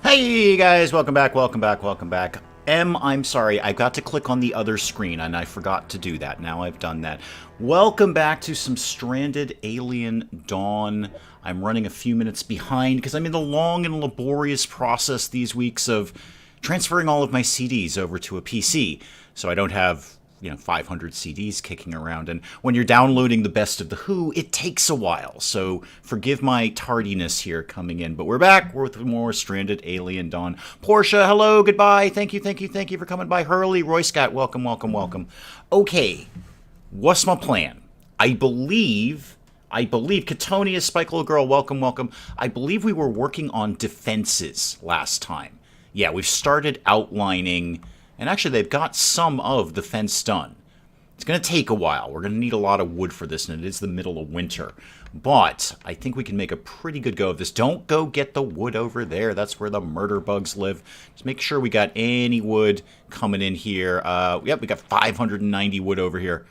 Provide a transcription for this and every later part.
Hey guys, welcome back, welcome back, welcome back. I'm sorry, I got to click on the other screen and I forgot to do that. Now I've done that. Welcome back to some Stranded Alien Dawn. I'm running a few minutes behind because I'm in the long and laborious process these weeks of transferring all of my CDs over to a PC. So I don't have 500 CDs kicking around, and when you're downloading the best of the Who, it takes a while, so forgive my tardiness here coming in, but we're back with more Stranded Alien Dawn. Portia, hello, goodbye, thank you for coming by. Hurley, Roy Scott, welcome. Okay, what's my plan? I believe, Katonia, Spike Little Girl, welcome. I believe we were working on defenses last time. Yeah, we've started outlining. And actually, they've got some of the fence done. It's going to take a while. We're going to need a lot of wood for this, and it is the middle of winter. But I think we can make a pretty good go of this. Don't go get the wood over there. That's where the murder bugs live. Just make sure we got any wood coming in here. Yep, we got 590 wood over here.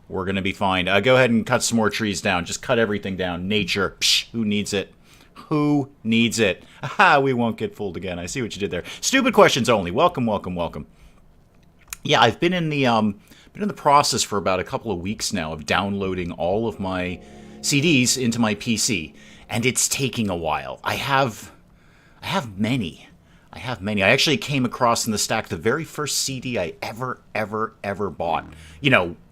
We're going to be fine. Go ahead and cut some more trees down. Just cut everything down. Nature. Psh, who needs it? Who needs it? Aha, we won't get fooled again. I see what you did there. Stupid questions only. Welcome. Yeah, I've been in the process for about a couple of weeks now of downloading all of my CDs into my PC, and it's taking a while. I have many. I actually came across in the stack the very first CD I ever bought.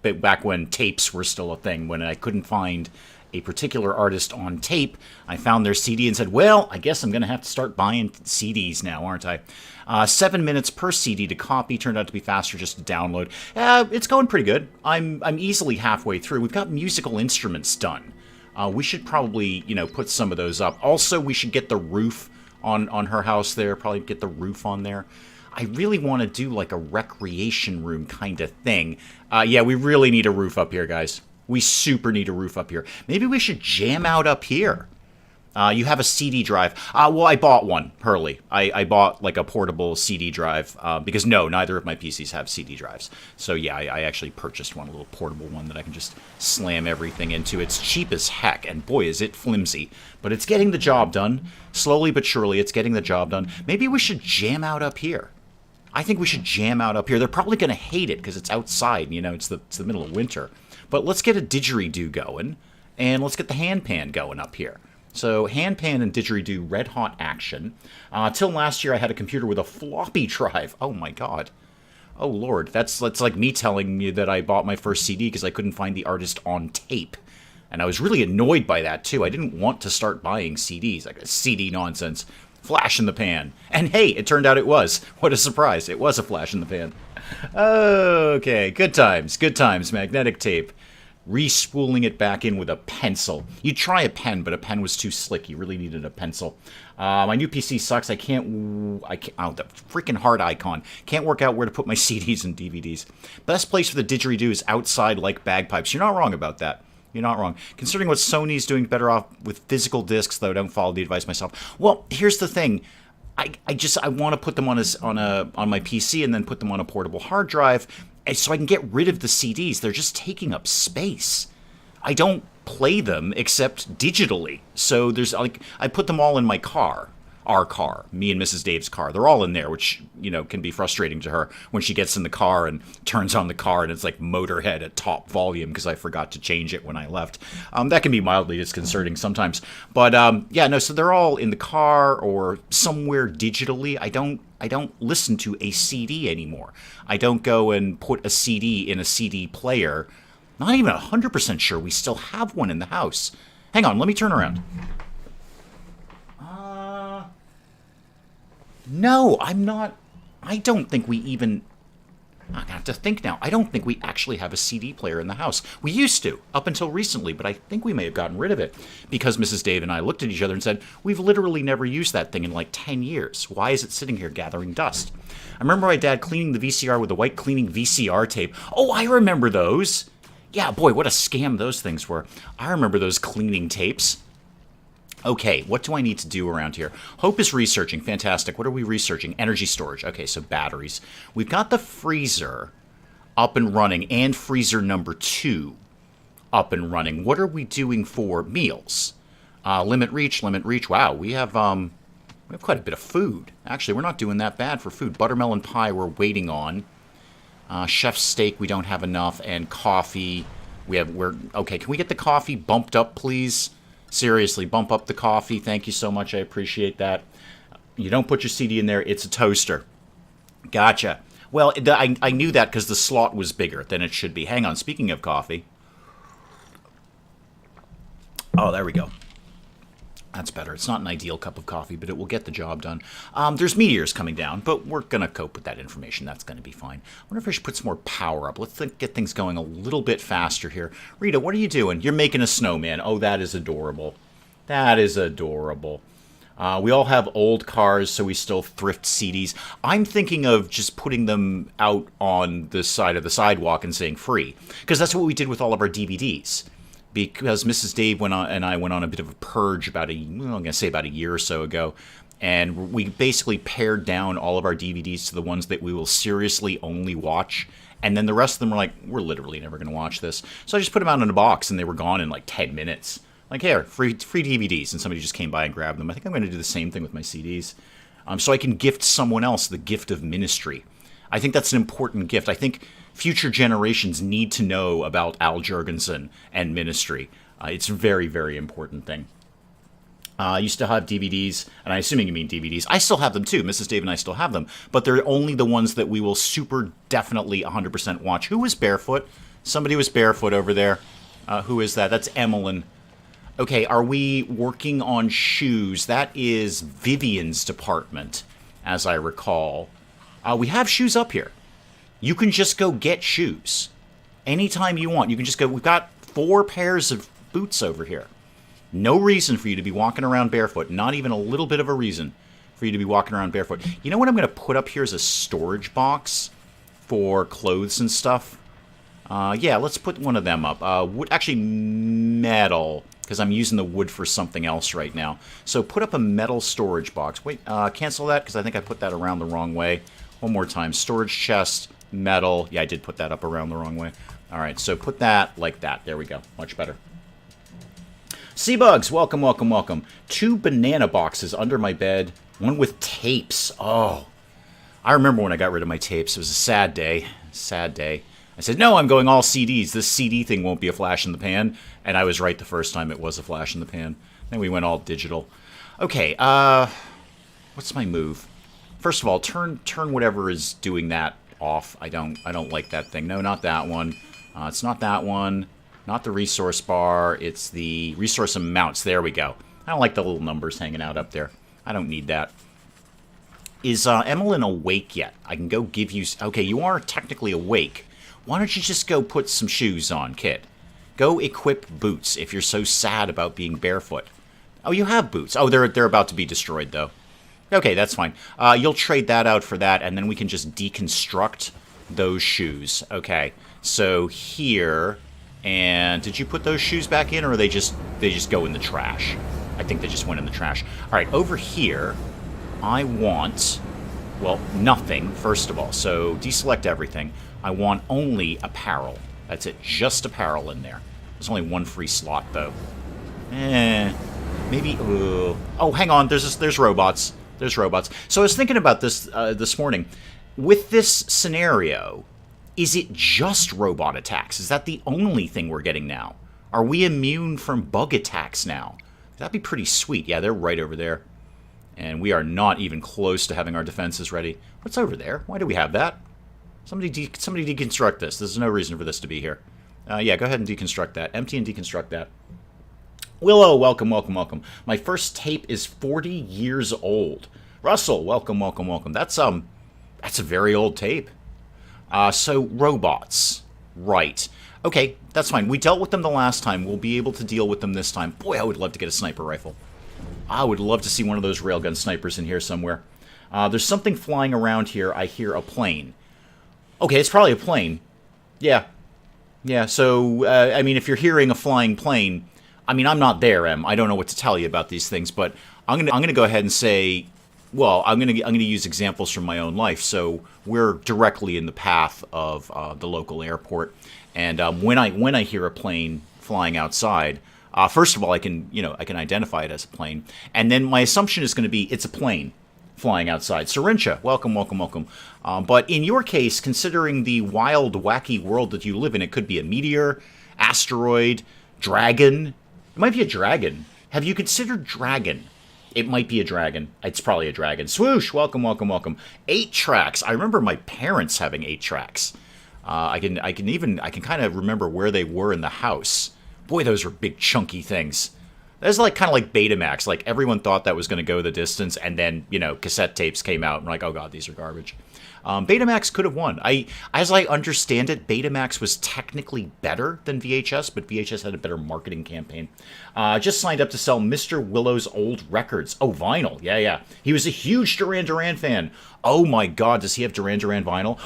Back when tapes were still a thing, when I couldn't find a particular artist on tape, I found their CD and said, well, I guess I'm going to have to start buying CDs now, aren't I? 7 minutes per CD to copy. Turned out to be faster just to download. It's going pretty good. I'm easily halfway through. We've got musical instruments done. We should probably, put some of those up. Also, we should get the roof on her house there. Probably get the roof on there. I really want to do like a recreation room kind of thing. Yeah, we really need a roof up here, guys. We super need a roof up here. Maybe we should jam out up here. You have a CD drive. Well, I bought one, Hurley. I bought like a portable CD drive because neither of my PCs have CD drives. So yeah, I actually purchased one, a little portable one that I can just slam everything into. It's cheap as heck, and boy, is it flimsy. But it's getting the job done. Slowly but surely, it's getting the job done. Maybe we should jam out up here. I think we should jam out up here. They're probably going to hate it because it's outside. It's the middle of winter. But let's get a didgeridoo going, and let's get the handpan going up here. So handpan and didgeridoo, red hot action. Till last year, I had a computer with a floppy drive. Oh my god. Oh lord, that's like me telling you that I bought my first CD because I couldn't find the artist on tape. And I was really annoyed by that too. I didn't want to start buying CDs, like a CD nonsense. Flash in the pan. And hey, it turned out it was. What a surprise. It was a flash in the pan. Okay, good times, magnetic tape. Re-spooling it back in with a pencil. You'd try a pen, but a pen was too slick. You really needed a pencil. My new PC sucks. I can't, oh, the freaking heart icon. Can't work out where to put my CDs and DVDs. Best place for the didgeridoo is outside like bagpipes. You're not wrong about that. You're not wrong. Considering what Sony's doing, better off with physical discs, though. Don't follow the advice myself. Well, here's the thing. I want to put them on my PC and then put them on a portable hard drive so I can get rid of the CDs. They're just taking up space. I don't play them except digitally. So I put them all in my car. Our car, me and Mrs. Dave's car. They're all in there, which, can be frustrating to her when she gets in the car and turns on the car and it's like Motorhead at top volume because I forgot to change it when I left. That can be mildly disconcerting sometimes. But, so they're all in the car or somewhere digitally. I don't listen to a CD anymore. I don't go and put a CD in a CD player. Not even 100% sure we still have one in the house. Hang on, let me turn around. No, I'm not. I don't think we even. I have to think now. I don't think we actually have a CD player in the house. We used to, up until recently, but I think we may have gotten rid of it because Mrs. Dave and I looked at each other and said, we've literally never used that thing in like 10 years. Why is it sitting here gathering dust? I remember my dad cleaning the VCR with a white cleaning VCR tape. Oh, I remember those. Yeah, boy, what a scam those things were. I remember those cleaning tapes. Okay, what do I need to do around here? Hope is researching. Fantastic. What are we researching? Energy storage. Okay, so batteries. We've got the freezer up and running and freezer number 2 up and running. What are we doing for meals? Limit reach. Wow, we have We have quite a bit of food. Actually, we're not doing that bad for food. Buttermelon pie we're waiting on. Chef's steak we don't have enough. And coffee. Okay, can we get the coffee bumped up, please? Seriously, bump up the coffee. Thank you so much. I appreciate that. You don't put your CD in there. It's a toaster. Gotcha. Well, I knew that because the slot was bigger than it should be. Hang on. Speaking of coffee. Oh, there we go. That's better. It's not an ideal cup of coffee, but it will get the job done. There's meteors coming down, but we're going to cope with that information. That's going to be fine. I wonder if I should put some more power up. Let's get things going a little bit faster here. Rita, what are you doing? You're making a snowman. Oh, that is adorable. That is adorable. We all have old cars, so we still thrift CDs. I'm thinking of just putting them out on the side of the sidewalk and saying free, because that's what we did with all of our DVDs. Because Mrs. Dave and I went on a bit of a purge about I'm going to say about a year or so ago, and we basically pared down all of our DVDs to the ones that we will seriously only watch, and then the rest of them were like, we're literally never going to watch this. So I just put them out in a box, and they were gone in like 10 minutes. Like, here, free DVDs, and somebody just came by and grabbed them. I think I'm going to do the same thing with my CDs, so I can gift someone else the gift of ministry. I think that's an important gift. I think future generations need to know about Al Jurgensen and ministry. It's a very, very important thing. I used to have DVDs, and I'm assuming you mean DVDs. I still have them too. Mrs. Dave and I still have them. But they're only the ones that we will super definitely 100% watch. Who was barefoot? Somebody was barefoot over there. Who is that? That's Emmeline. Okay, are we working on shoes? That is Vivian's department, as I recall. We have shoes up here. You can just go get shoes. Anytime you want. You can just go. We've got 4 pairs of boots over here. No reason for you to be walking around barefoot. Not even a little bit of a reason for you to be walking around barefoot. You know what I'm going to put up here is a storage box for clothes and stuff? Yeah, let's put one of them up. Wood, actually, metal, because I'm using the wood for something else right now. So put up a metal storage box. Wait, cancel that, because I think I put that around the wrong way. One more time. Storage chest, metal. Yeah, I did put that up around the wrong way. All right, so put that like that. There we go. Much better. Seabugs, welcome, welcome, welcome. 2 banana boxes under my bed. One with tapes. Oh, I remember when I got rid of my tapes. It was a sad day. Sad day. I said, no, I'm going all CDs. This CD thing won't be a flash in the pan. And I was right the first time it was a flash in the pan. Then we went all digital. Okay, what's my move? First of all, turn whatever is doing that off. I don't like that thing. No, not that one. It's not that one. Not the resource bar. It's the resource amounts. There we go. I don't like the little numbers hanging out up there. I don't need that. Is Emmeline awake yet? I can go give you... Okay, you are technically awake. Why don't you just go put some shoes on, kid? Go equip boots if you're so sad about being barefoot. Oh, you have boots. Oh, they're about to be destroyed, though. Okay, that's fine. You'll trade that out for that, and then we can just deconstruct those shoes. Okay, so here, and did you put those shoes back in, or are they just go in the trash? I think they just went in the trash. All right, over here, I want, well, nothing, first of all. So deselect everything. I want only apparel. That's it, just apparel in there. There's only 1 free slot, though. Maybe, oh, hang on, there's robots. There's robots. So I was thinking about this this morning. With this scenario, is it just robot attacks? Is that the only thing we're getting now? Are we immune from bug attacks now? That'd be pretty sweet. Yeah, they're right over there. And we are not even close to having our defenses ready. What's over there? Why do we have that? Somebody deconstruct this. There's no reason for this to be here. Yeah, go ahead and deconstruct that. Empty and deconstruct that. Willow, welcome, welcome, welcome. My first tape is 40 years old. Russell, welcome, welcome, welcome. That's a very old tape. So robots, right? Okay, that's fine. We dealt with them the last time. We'll be able to deal with them this time. Boy, I would love to get a sniper rifle. I would love to see one of those railgun snipers in here somewhere. There's something flying around here. I hear a plane. Okay, it's probably a plane. Yeah. Yeah, so, I mean, if you're hearing a flying plane, I mean, I'm not there, Em. I don't know what to tell you about these things, but I'm gonna go ahead and say, well, I'm gonna use examples from my own life. So we're directly in the path of the local airport, and when I hear a plane flying outside, First of all, I can, I can identify it as a plane. And then my assumption is going to be it's a plane flying outside. Sarincha, welcome, welcome, welcome. But in your case, considering the wild, wacky world that you live in, it could be a meteor, asteroid, dragon. It might be a dragon. Have you considered dragon? It might be a dragon. It's probably a dragon. Swoosh, welcome, welcome, welcome. 8 tracks. I remember my parents having 8 tracks. I can kind of remember where they were in the house. Boy, those were big, chunky things. That's like kind of like Betamax. Like everyone thought that was going to go the distance, and then cassette tapes came out, and we're like, oh god, these are garbage. Betamax could have won. As I understand it, Betamax was technically better than VHS, but VHS had a better marketing campaign. Just signed up to sell Mr. Willow's old records. Oh, vinyl. Yeah, yeah. He was a huge Duran Duran fan. Oh my god, does he have Duran Duran vinyl?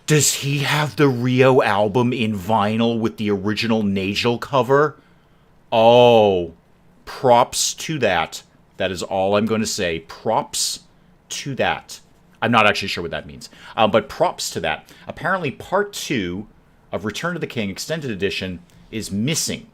Does he have the Rio album in vinyl with the original Nagel cover? Oh, props to that. That is all I'm going to say. Props to that. I'm not actually sure what that means. But props to that. Apparently part 2 of Return of the King Extended Edition is missing.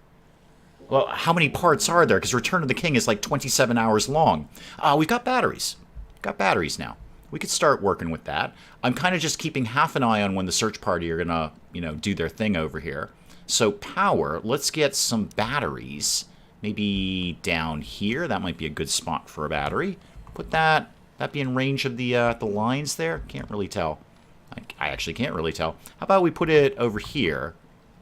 Well, how many parts are there? Because Return of the King is like 27 hours long. We've got batteries. Got batteries now. We could start working with that. I'm kind of just keeping half an eye on when the search party are going to, do their thing over here. So power, let's get some batteries. Maybe down here. That might be a good spot for a battery. Put that be in range of the lines there? Can't really tell. I actually can't really tell. How about we put it over here?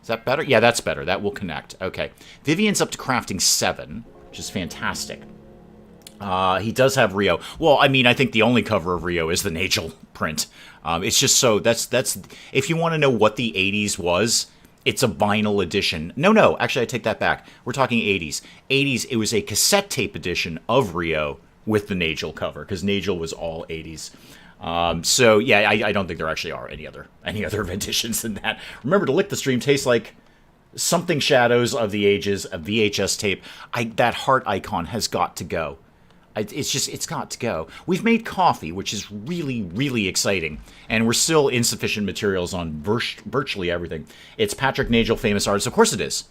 Is that better? Yeah, that's better. That will connect. Okay. Vivian's up to crafting 7, which is fantastic. He does have Rio. Well, I mean, I think the only cover of Rio is the Nagel print. It's just so that's if you want to know what the 80s was, it's a vinyl edition. No, actually I take that back. We're talking 80s. 80s, it was a cassette tape edition of Rio with the Nagel cover, because Nagel was all 80s. So yeah, I don't think there actually are any other editions than that. Remember to lick the stream tastes like something Shadows of the Ages, a VHS tape. That heart icon has got to go. It's got to go. We've made coffee, which is really, really exciting. And we're still insufficient materials on virtually everything. It's Patrick Nagel, famous artist. Of course it is.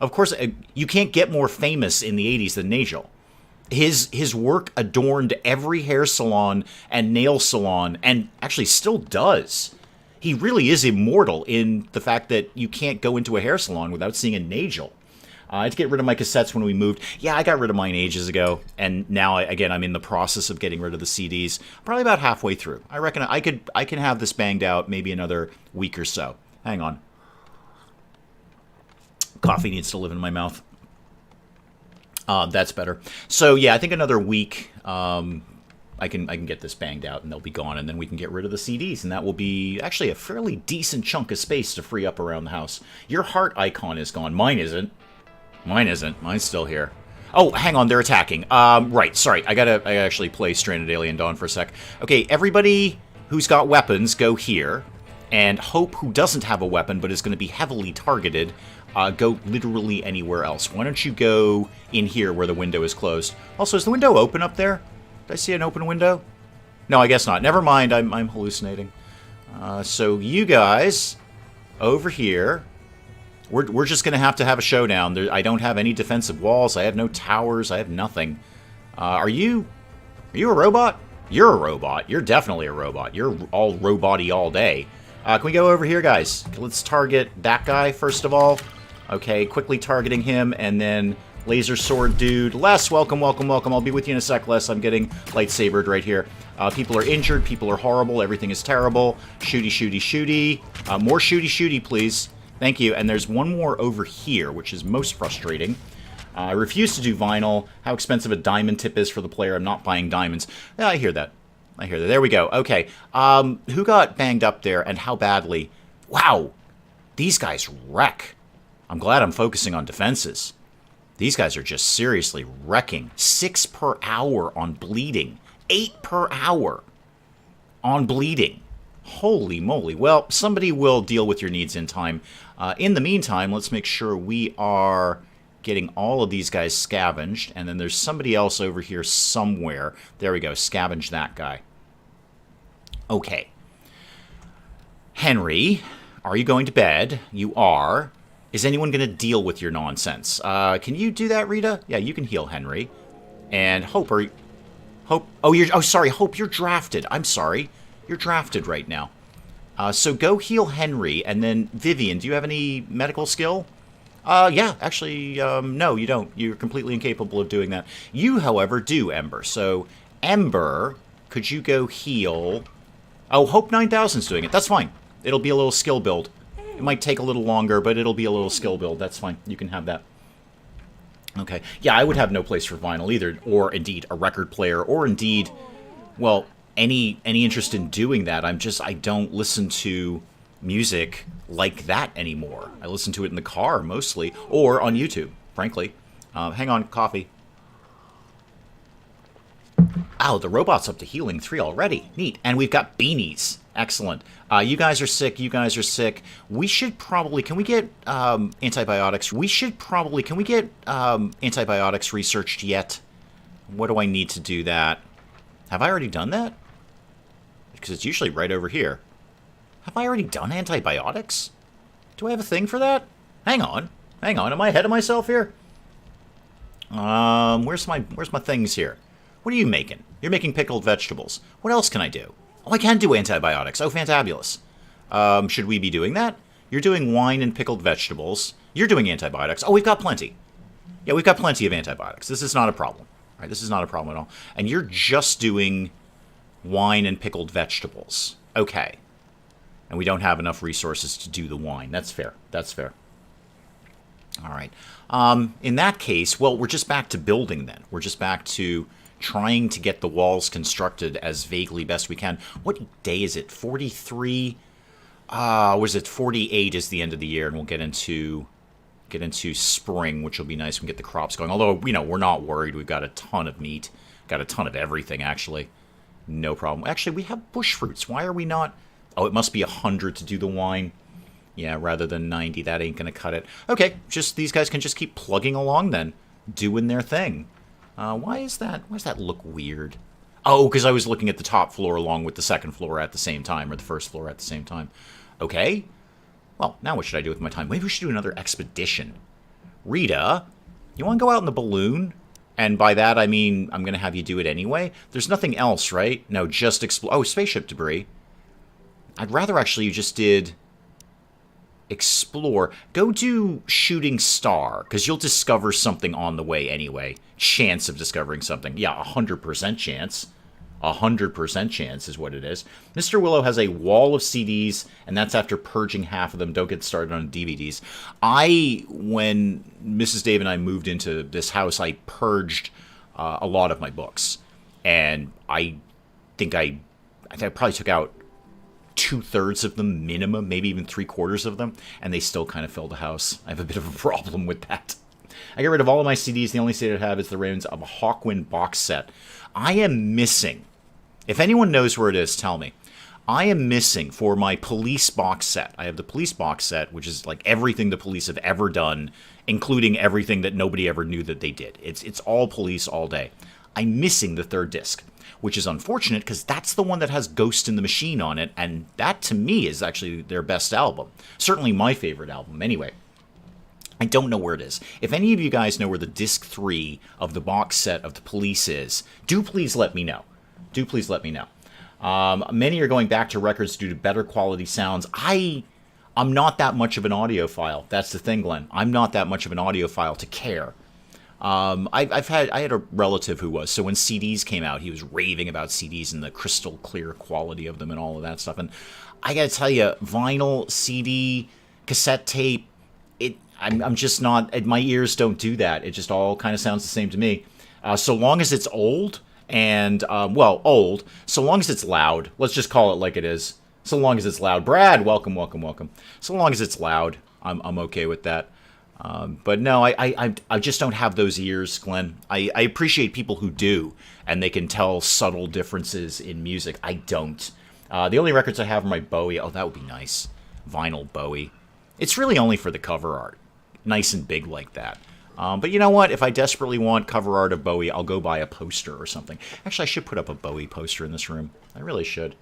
Of course, you can't get more famous in the 80s than Nagel. His work adorned every hair salon and nail salon, and actually still does. He really is immortal in the fact that you can't go into a hair salon without seeing a Nagel. I had to get rid of my cassettes when we moved. Yeah, I got rid of mine ages ago, and now, I'm in the process of getting rid of the CDs. Probably about halfway through. I reckon I can have this banged out maybe another week or so. Hang on. Coffee needs to live in my mouth. That's better. So yeah, I think another week. I can get this banged out and they'll be gone, and then we can get rid of the CDs, and that will be actually a fairly decent chunk of space to free up around the house. Your heart icon is gone. Mine isn't. Mine's still here. Oh, hang on, they're attacking. Right, sorry. I actually play Stranded Alien Dawn for a sec. Okay, everybody who's got weapons, go here. And Hope, who doesn't have a weapon but is going to be heavily targeted, go literally anywhere else. Why don't you go in here where the window is closed? Also, is the window open up there? Did I see an open window? No, I guess not. Never mind, I'm hallucinating. So you guys, over here, we're just going to have a showdown. I don't have any defensive walls. I have no towers. I have nothing. Are you a robot? You're a robot. You're definitely a robot. You're all robot-y all day. Can we go over here, guys? Let's target that guy, first of all. Okay, quickly targeting him, and then laser sword dude. Les, welcome, welcome, welcome. I'll be with you in a sec, Les. I'm getting lightsabered right here. People are injured. People are horrible. Everything is terrible. Shooty, shooty, shooty. More shooty, shooty, please. Thank you. And there's one more over here, which is most frustrating. I refuse to do vinyl. How expensive a diamond tip is for the player. I'm not buying diamonds. Yeah, I hear that. There we go. Okay. Who got banged up there and how badly? Wow. These guys wreck. I'm glad I'm focusing on defenses. These guys are just seriously wrecking. 6 per hour on bleeding. 8 per hour on bleeding. Holy moly. Well, somebody will deal with your needs in time. In the meantime, let's make sure we are getting all of these guys scavenged. And then there's somebody else over here somewhere. There we go. Scavenge that guy. Okay. Henry, are you going to bed? You are. Is anyone going to deal with your nonsense? Can you do that, Rita? Yeah, you can heal Henry. And Hope, Hope... Oh, sorry, Hope, you're drafted. I'm sorry. You're drafted right now. So go heal Henry, and then Vivian, do you have any medical skill? Yeah, actually, no, you don't. You're completely incapable of doing that. You, however, do, Ember. So, Ember, could you go heal... Oh, Hope 9000's doing it. That's fine. It'll be a little skill build. It might take a little longer, but it'll be a little skill build. That's fine. You can have that. Okay. Yeah, I would have no place for vinyl either, or indeed a record player, or indeed, well, any interest in doing that. I don't listen to music like that anymore. I listen to it in the car mostly, or on YouTube, frankly. Hang on, coffee. Oh, the robot's up to healing 3 already. Neat. And we've got beanies. Excellent. You guys are sick. You guys are sick. We should probably... Can we get antibiotics? Can we get antibiotics researched yet? What do I need to do that? Have I already done that? Because it's usually right over here. Have I already done antibiotics? Do I have a thing for that? Hang on. Hang on. Am I ahead of myself here? Where's my things here? What are you making? You're making pickled vegetables. What else can I do? Oh, I can do antibiotics. Oh, fantabulous. Should we be doing that? You're doing wine and pickled vegetables. You're doing antibiotics. Oh, we've got plenty. Yeah, we've got plenty of antibiotics. This is not a problem. All right, this is not a problem at all. And you're just doing wine and pickled vegetables. Okay. And we don't have enough resources to do the wine. That's fair. That's fair. All right. In that case, well, we're just back to building then. We're just back to trying to get the walls constructed as vaguely best we can. What day is it? 43? Was it 48 is the end of the year, and we'll get into spring, which will be nice. We can get the crops going. Although, you know, we're not worried. We've got a ton of meat. Got a ton of everything, actually. No problem. Actually, we have bush fruits. Why are we not... Oh, it must be 100 to do the wine. Yeah, rather than 90. That ain't going to cut it. Okay, just these guys can just keep plugging along then. Doing their thing. Why is that? Why does that look weird? Oh, because I was looking at the top floor along with the second floor at the same time, or the first floor at the same time. Okay. Well, now what should I do with my time? Maybe we should do another expedition. Rita, you want to go out in the balloon? And by that, I mean, I'm going to have you do it anyway. There's nothing else, right? No, just explore. Oh, spaceship debris. I'd rather actually you just did... explore. Go do shooting star, because you'll discover something on the way anyway. Chance of discovering something. Yeah, 100% chance. 100% chance is what it is. Mr. Willow has a wall of CDs, and that's after purging half of them. Don't get started on DVDs. When Mrs. Dave and I moved into this house, I purged a lot of my books. And I think I probably took out 2/3 of them minimum, maybe even 3/4 of them, and they still kind of fill the house. I have a bit of a problem with that. I get rid of all of my CDs. The only CD I have is the remains of a Hawkwind box set. I am missing, if anyone knows where it is, tell me. I am missing for my police box set. I have the police box set, which is like everything the police have ever done, including everything that nobody ever knew that they did. It's all police all day. I'm missing the 3rd disc, which is unfortunate because that's the one that has Ghost in the Machine on it, and that, to me, is actually their best album. Certainly my favorite album, anyway. I don't know where it is. If any of you guys know where the disc 3 of the box set of the police is, do please let me know. Do please let me know. Many are going back to records due to better quality sounds. I'm not that much of an audiophile. That's the thing, Glenn. I'm not that much of an audiophile to care. I had a relative who was. So when CDs came out, he was raving about CDs and the crystal clear quality of them and all of that stuff. And I gotta tell you, vinyl, CD, cassette tape, I'm just not, my ears don't do that. It just all kind of sounds the same to me. So long as it's old and, old, so long as it's loud, let's just call it like it is. So long as it's loud. Brad, welcome, welcome, welcome. So long as it's loud, I'm okay with that. But no, I just don't have those ears, Glenn. I appreciate people who do, and they can tell subtle differences in music. I don't. The only records I have are my Bowie. Oh, that would be nice. Vinyl Bowie. It's really only for the cover art. Nice and big like that. But you know what? If I desperately want cover art of Bowie, I'll go buy a poster or something. Actually, I should put up a Bowie poster in this room. I really should.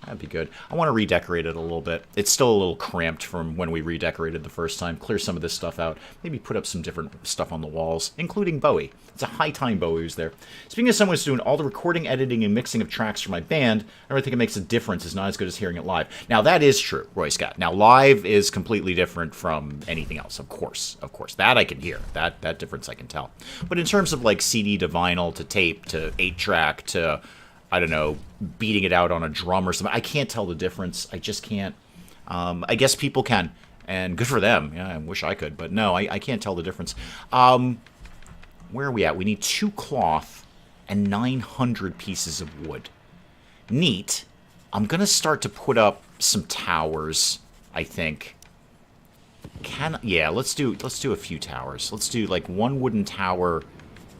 That'd be good. I want to redecorate it a little bit. It's still a little cramped from when we redecorated the first time. Clear some of this stuff out. Maybe put up some different stuff on the walls, including Bowie. It's a high time Bowie was there. Speaking of someone who's doing all the recording, editing, and mixing of tracks for my band, I don't think it makes a difference. It's not as good as hearing it live. Now, that is true, Roy Scott. Now, live is completely different from anything else, of course. Of course. That I can hear. That difference I can tell. But in terms of, like, CD to vinyl to tape to 8-track to... I don't know, beating it out on a drum or something. I can't tell the difference. I just can't. I guess people can, and good for them. Yeah, I wish I could, but no, I can't tell the difference. Where are we at? We need 2 cloth and 900 pieces of wood. Neat. I'm gonna start to put up some towers, I think. Yeah, let's do a few towers. Let's do like 1 wooden tower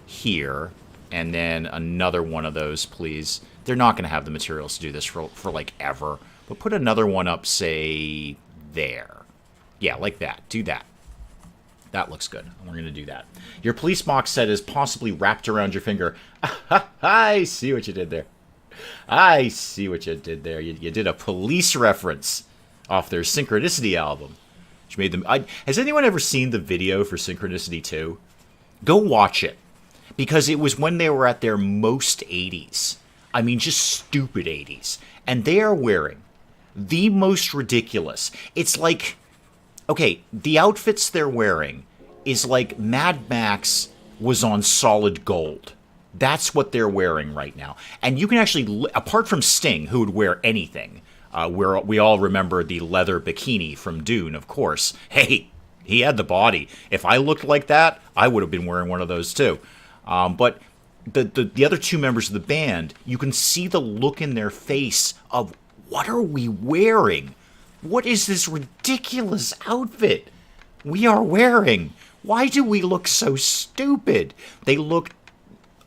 here. And then another one of those, please. They're not going to have the materials to do this for like ever. But put another one up, say, there. Yeah, like that. Do that. That looks good. We're going to do that. Your police box set is possibly wrapped around your finger. I see what you did there. I see what you did there. You did a police reference off their Synchronicity album. Which made them... has anyone ever seen the video for Synchronicity 2? Go watch it. Because it was when they were at their most 80s. I mean, just stupid 80s. And they are wearing the most ridiculous. It's like, okay, the outfits they're wearing is like Mad Max was on solid gold. That's what they're wearing right now. And you can actually, apart from Sting, who would wear anything, we all remember the leather bikini from Dune, of course. Hey, he had the body. If I looked like that, I would have been wearing one of those too. But the other 2 members of the band, you can see the look in their face of, what are we wearing? What is this ridiculous outfit we are wearing? Why do we look so stupid? They look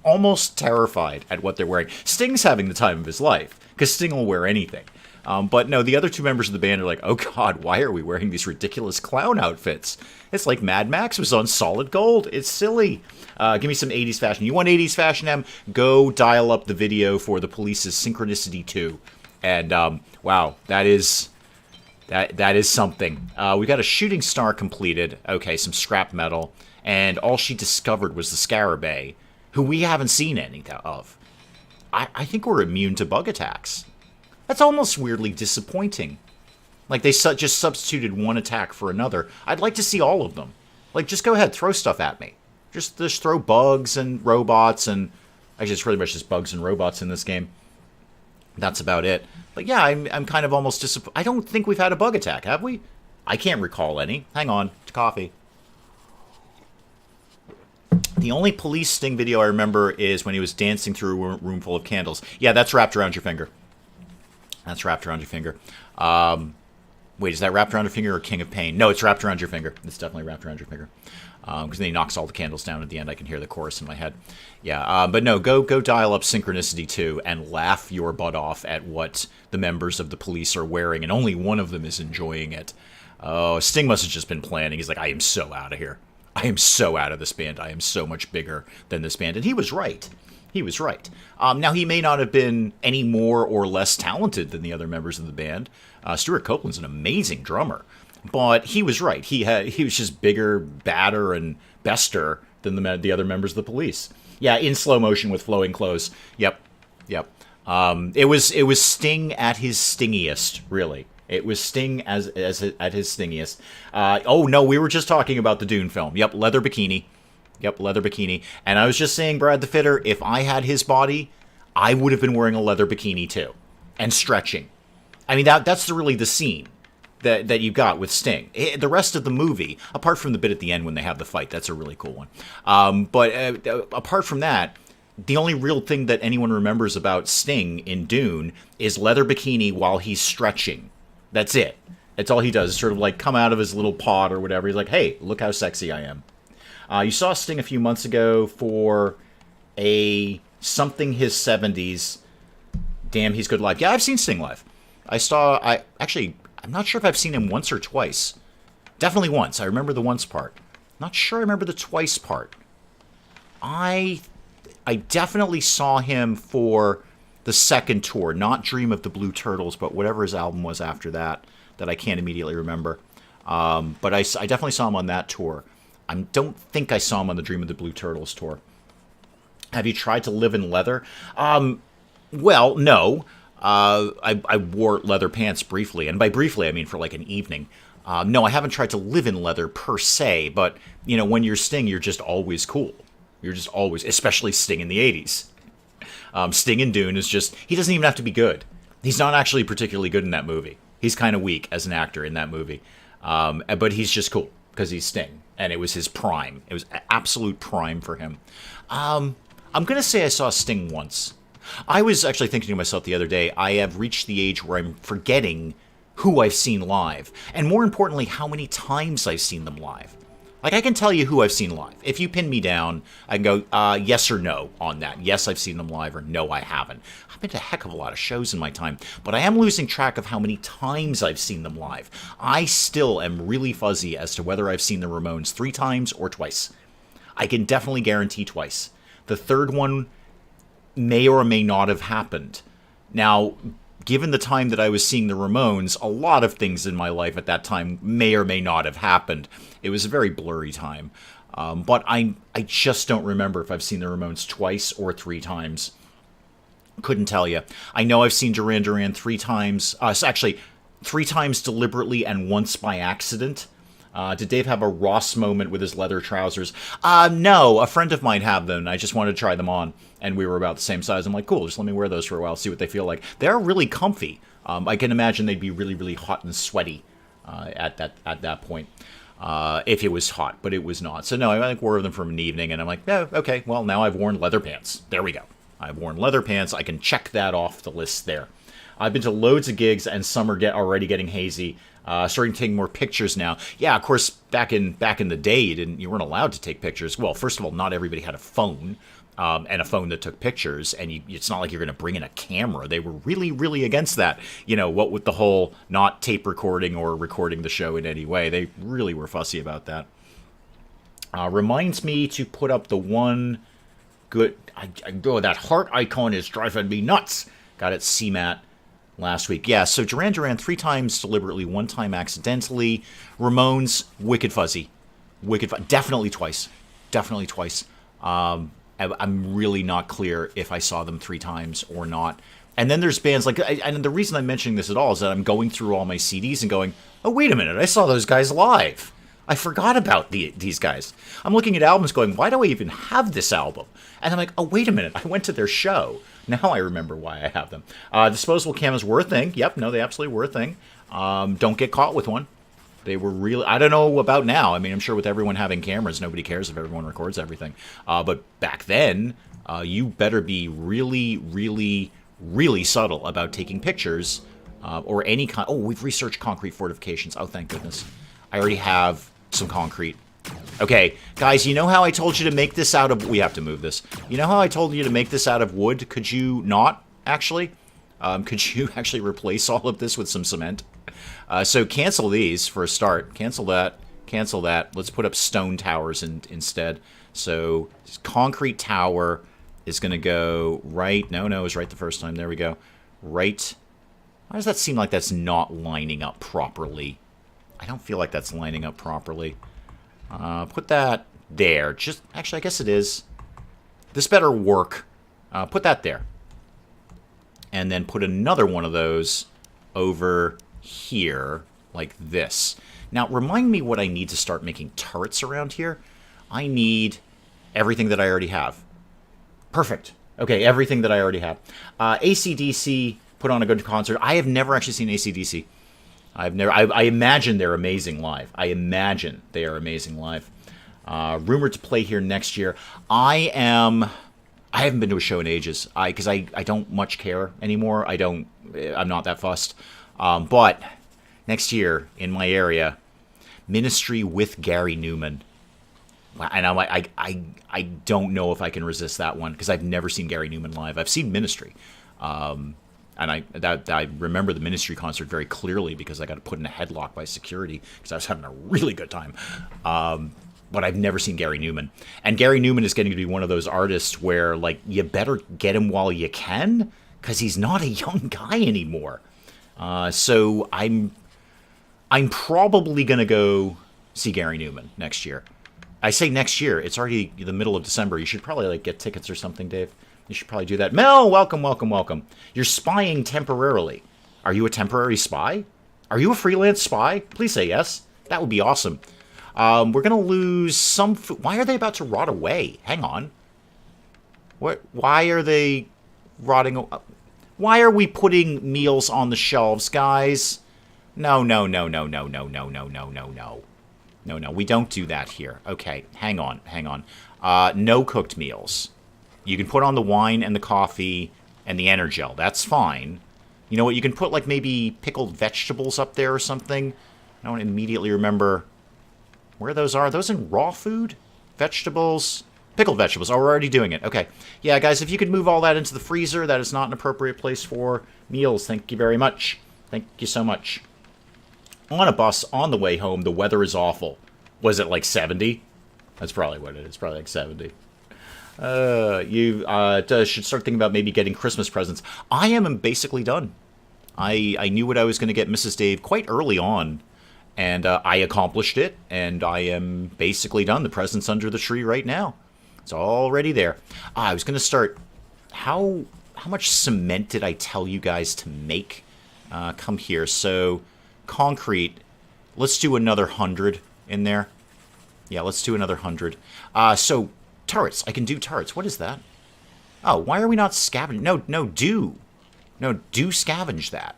almost terrified at what they're wearing. Sting's having the time of his life, because Sting will wear anything. But no, the other 2 members of the band are like, oh god, why are we wearing these ridiculous clown outfits? It's like Mad Max was on solid gold. It's silly. Give me some 80s fashion. You want 80s fashion, Em? Go dial up the video for the Police's Synchronicity 2. And, wow, that is something. We got a shooting star completed. Okay, some scrap metal. And all she discovered was the Scarabée, who we haven't seen any of. I think we're immune to bug attacks. That's almost weirdly disappointing. Like, they just substituted one attack for another. I'd like to see all of them. Like, just go ahead, throw stuff at me. Just throw bugs and robots and... Actually, it's pretty much just bugs and robots in this game. That's about it. But yeah, I'm kind of almost disappointed. I don't think we've had a bug attack, have we? I can't recall any. Hang on. Coffee. The only police Sting video I remember is when he was dancing through a room full of candles. Yeah, that's wrapped around your finger. That's wrapped around your finger. Wait, is that wrapped around your finger or King of Pain? No, it's wrapped around your finger. It's definitely wrapped around your finger. Because then he knocks all the candles down at the end. I can hear the chorus in my head. Yeah, but no, go dial up Synchronicity 2 and laugh your butt off at what the members of the police are wearing, and only one of them is enjoying it. Oh, Sting must have just been planning. He's like, I am so out of here. I am so out of this band. I am so much bigger than this band. And he was right. He was right. Now, he may not have been any more or less talented than the other members of the band. Stuart Copeland's an amazing drummer. But he was right. He was just bigger, badder, and bester than the other members of the police. Yeah, in slow motion with flowing clothes. Yep. It was Sting at his stingiest, really. It was Sting at his stingiest. Oh, no, we were just talking about the Dune film. Yep, leather bikini. Yep, leather bikini. And I was just saying, Brad the Fitter, if I had his body, I would have been wearing a leather bikini too. And stretching. I mean, that's really the scene that you got with Sting. The rest of the movie, apart from the bit at the end when they have the fight, that's a really cool one. But apart from that, the only real thing that anyone remembers about Sting in Dune is leather bikini while he's stretching. That's it. That's all he does, sort of like come out of his little pod or whatever. He's like, hey, look how sexy I am. You saw Sting a few months ago for a something his 70s. Damn, he's good live. Yeah, I've seen Sting live. I'm not sure if I've seen him once or twice. Definitely once. I remember the once part. Not sure I remember the twice part. I definitely saw him for the second tour, not Dream of the Blue Turtles, but whatever his album was after that I can't immediately remember. But I definitely saw him on that tour. I don't think I saw him on the Dream of the Blue Turtles tour. Have you tried to live in leather? Well, no. I wore leather pants briefly, and by briefly I mean for like an evening. No, I haven't tried to live in leather per se, but, you know, when you're Sting, you're just always cool. You're just always, especially Sting in the 80s. Sting in Dune is just, he doesn't even have to be good. He's not actually particularly good in that movie. He's kind of weak as an actor in that movie. But he's just cool because he's Sting, and it was his prime. It was absolute prime for him. I'm going to say I saw Sting once. I was actually thinking to myself the other day, I have reached the age where I'm forgetting who I've seen live, and more importantly, how many times I've seen them live. Like, I can tell you who I've seen live. If you pin me down, I can go yes or no on that. Yes, I've seen them live, or no, I haven't. I've been to a heck of a lot of shows in my time, but I am losing track of how many times I've seen them live. I still am really fuzzy as to whether I've seen the Ramones 3 times or twice. I can definitely guarantee twice. The third one may or may not have happened. Now, given the time that I was seeing the Ramones, a lot of things in my life at that time may or may not have happened. It was a very blurry time. But I just don't remember if I've seen the Ramones twice or 3 times. Couldn't tell you. I know I've seen Duran Duran 3 times. Actually, 3 times deliberately and once by accident. Did Dave have a Ross moment with his leather trousers? No, a friend of mine had them, and I just wanted to try them on, and we were about the same size. I'm like, cool, just let me wear those for a while, see what they feel like. They're really comfy. I can imagine they'd be really, really hot and sweaty at that point, if it was hot, but it was not. So no, I wore them for an evening, and I'm like, oh, okay, well, now I've worn leather pants. There we go. I've worn leather pants. I can check that off the list there. I've been to loads of gigs, and some are already getting hazy. Starting taking more pictures now. Yeah, of course, back in the day, you weren't allowed to take pictures. Well, first of all, not everybody had a phone, and a phone that took pictures, and it's not like you're going to bring in a camera. They were really, really against that. You know, what with the whole not tape recording or recording the show in any way. They really were fussy about that. Reminds me to put up the one good... that heart icon is driving me nuts. Got it, CMAT. Last week. Yeah, so Duran Duran 3 times deliberately, 1 time accidentally. Ramones, wicked fuzzy. Definitely twice. Definitely twice. I'm really not clear if I saw them 3 times or not. And then there's bands like, and the reason I'm mentioning this at all is that I'm going through all my CDs and going, oh, wait a minute, I saw those guys live. I forgot about these guys. I'm looking at albums going, why do I even have this album? And I'm like, oh, wait a minute, I went to their show. Now I remember why I have them. Disposable cameras were a thing. Yep, no, they absolutely were a thing. Don't get caught with one. They were really... I don't know about now. I mean, I'm sure with everyone having cameras, nobody cares if everyone records everything. But back then, you better be really, really, really subtle about taking pictures or any kind... Oh, we've researched concrete fortifications. Oh, thank goodness. I already have some concrete. Okay, guys, you know how I told you to make this out of... We have to move this. You know how I told you to make this out of wood? Could you not, actually? Could you actually replace all of this with some cement? So cancel these for a start. Cancel that. Cancel that. Let's put up stone towers instead. So concrete tower is going to go right... No, it was right the first time. There we go. Right. Why does that seem like that's not lining up properly? I don't feel like that's lining up properly. Put that there. Actually, I guess it is. This better work. Put that there. And then put another one of those over here, like this. Now, remind me what I need to start making turrets around here. I need everything that I already have. Perfect. Okay, everything that I already have. AC/DC put on a good concert. I have never actually seen AC/DC. I imagine they're amazing live. I imagine they are amazing live. Rumored to play here next year. I haven't been to a show in ages. Because I don't much care anymore. I'm not that fussed. But next year in my area, Ministry with Gary Newman. And I'm like, I don't know if I can resist that one because I've never seen Gary Newman live. I've seen Ministry. And I remember the Ministry concert very clearly because I got put in a headlock by security because I was having a really good time. But I've never seen Gary Newman. And Gary Newman is getting to be one of those artists where, like, you better get him while you can because he's not a young guy anymore. So I'm probably going to go see Gary Newman next year. I say next year. It's already the middle of December. You should probably like get tickets or something, Dave. You should probably do that. Mel, welcome, welcome, welcome. You're spying temporarily. Are you a temporary spy? Are you a freelance spy? Please say yes. That would be awesome. We're going to lose some food. Why are they about to rot away? Hang on. What? Why are they rotting? Why are we putting meals on the shelves, guys? No, no, no, no, no, no, no, no, no, no, no. No, no, we don't do that here. Okay, hang on, hang on. No cooked meals. You can put on the wine and the coffee and the Energel. That's fine. You know what? You can put, like, maybe pickled vegetables up there or something. I don't immediately remember where those are. Are those in raw food? Vegetables? Pickled vegetables. Oh, we're already doing it. Okay. Yeah, guys, if you could move all that into the freezer, that is not an appropriate place for meals. Thank you very much. Thank you so much. On a bus, on the way home, the weather is awful. Was it like 70? That's probably what it is. Probably like 70. You should start thinking about maybe getting Christmas presents. I am basically done. I knew what I was going to get Mrs. Dave quite early on, and I accomplished it, and I am basically done. The present's under the tree right now. It's already there. I was going to start... How much cement did I tell you guys to make? Come here. So... Concrete, let's do another 100 in there. Yeah, let's do another 100. So, turrets. I can do turrets. What is that? Oh, why are we not scavenging? No, do scavenge that.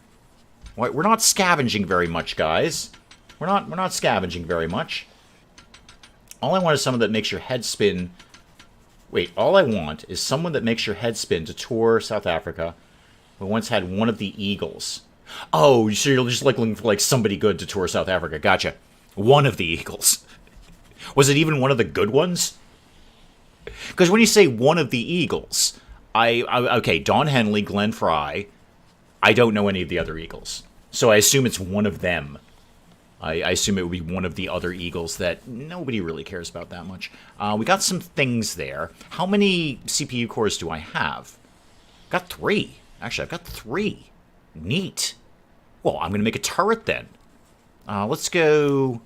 We're not scavenging very much, guys. We're not scavenging very much. All I want is someone that makes your head spin. Wait, all I want is someone that makes your head spin to tour South Africa. We once had one of the eagles. Oh, so you're just like looking for like somebody good to tour South Africa. Gotcha. One of the eagles. Was it even one of the good ones? Because when you say one of the eagles, okay, Don Henley, Glenn Fry, I don't know any of the other eagles. So I assume it's one of them. I assume it would be one of the other eagles that nobody really cares about that much. We got some things there. How many CPU cores do I have? Got 3. Actually, I've got 3. Neat. Well, I'm going to make a turret then. Let's go...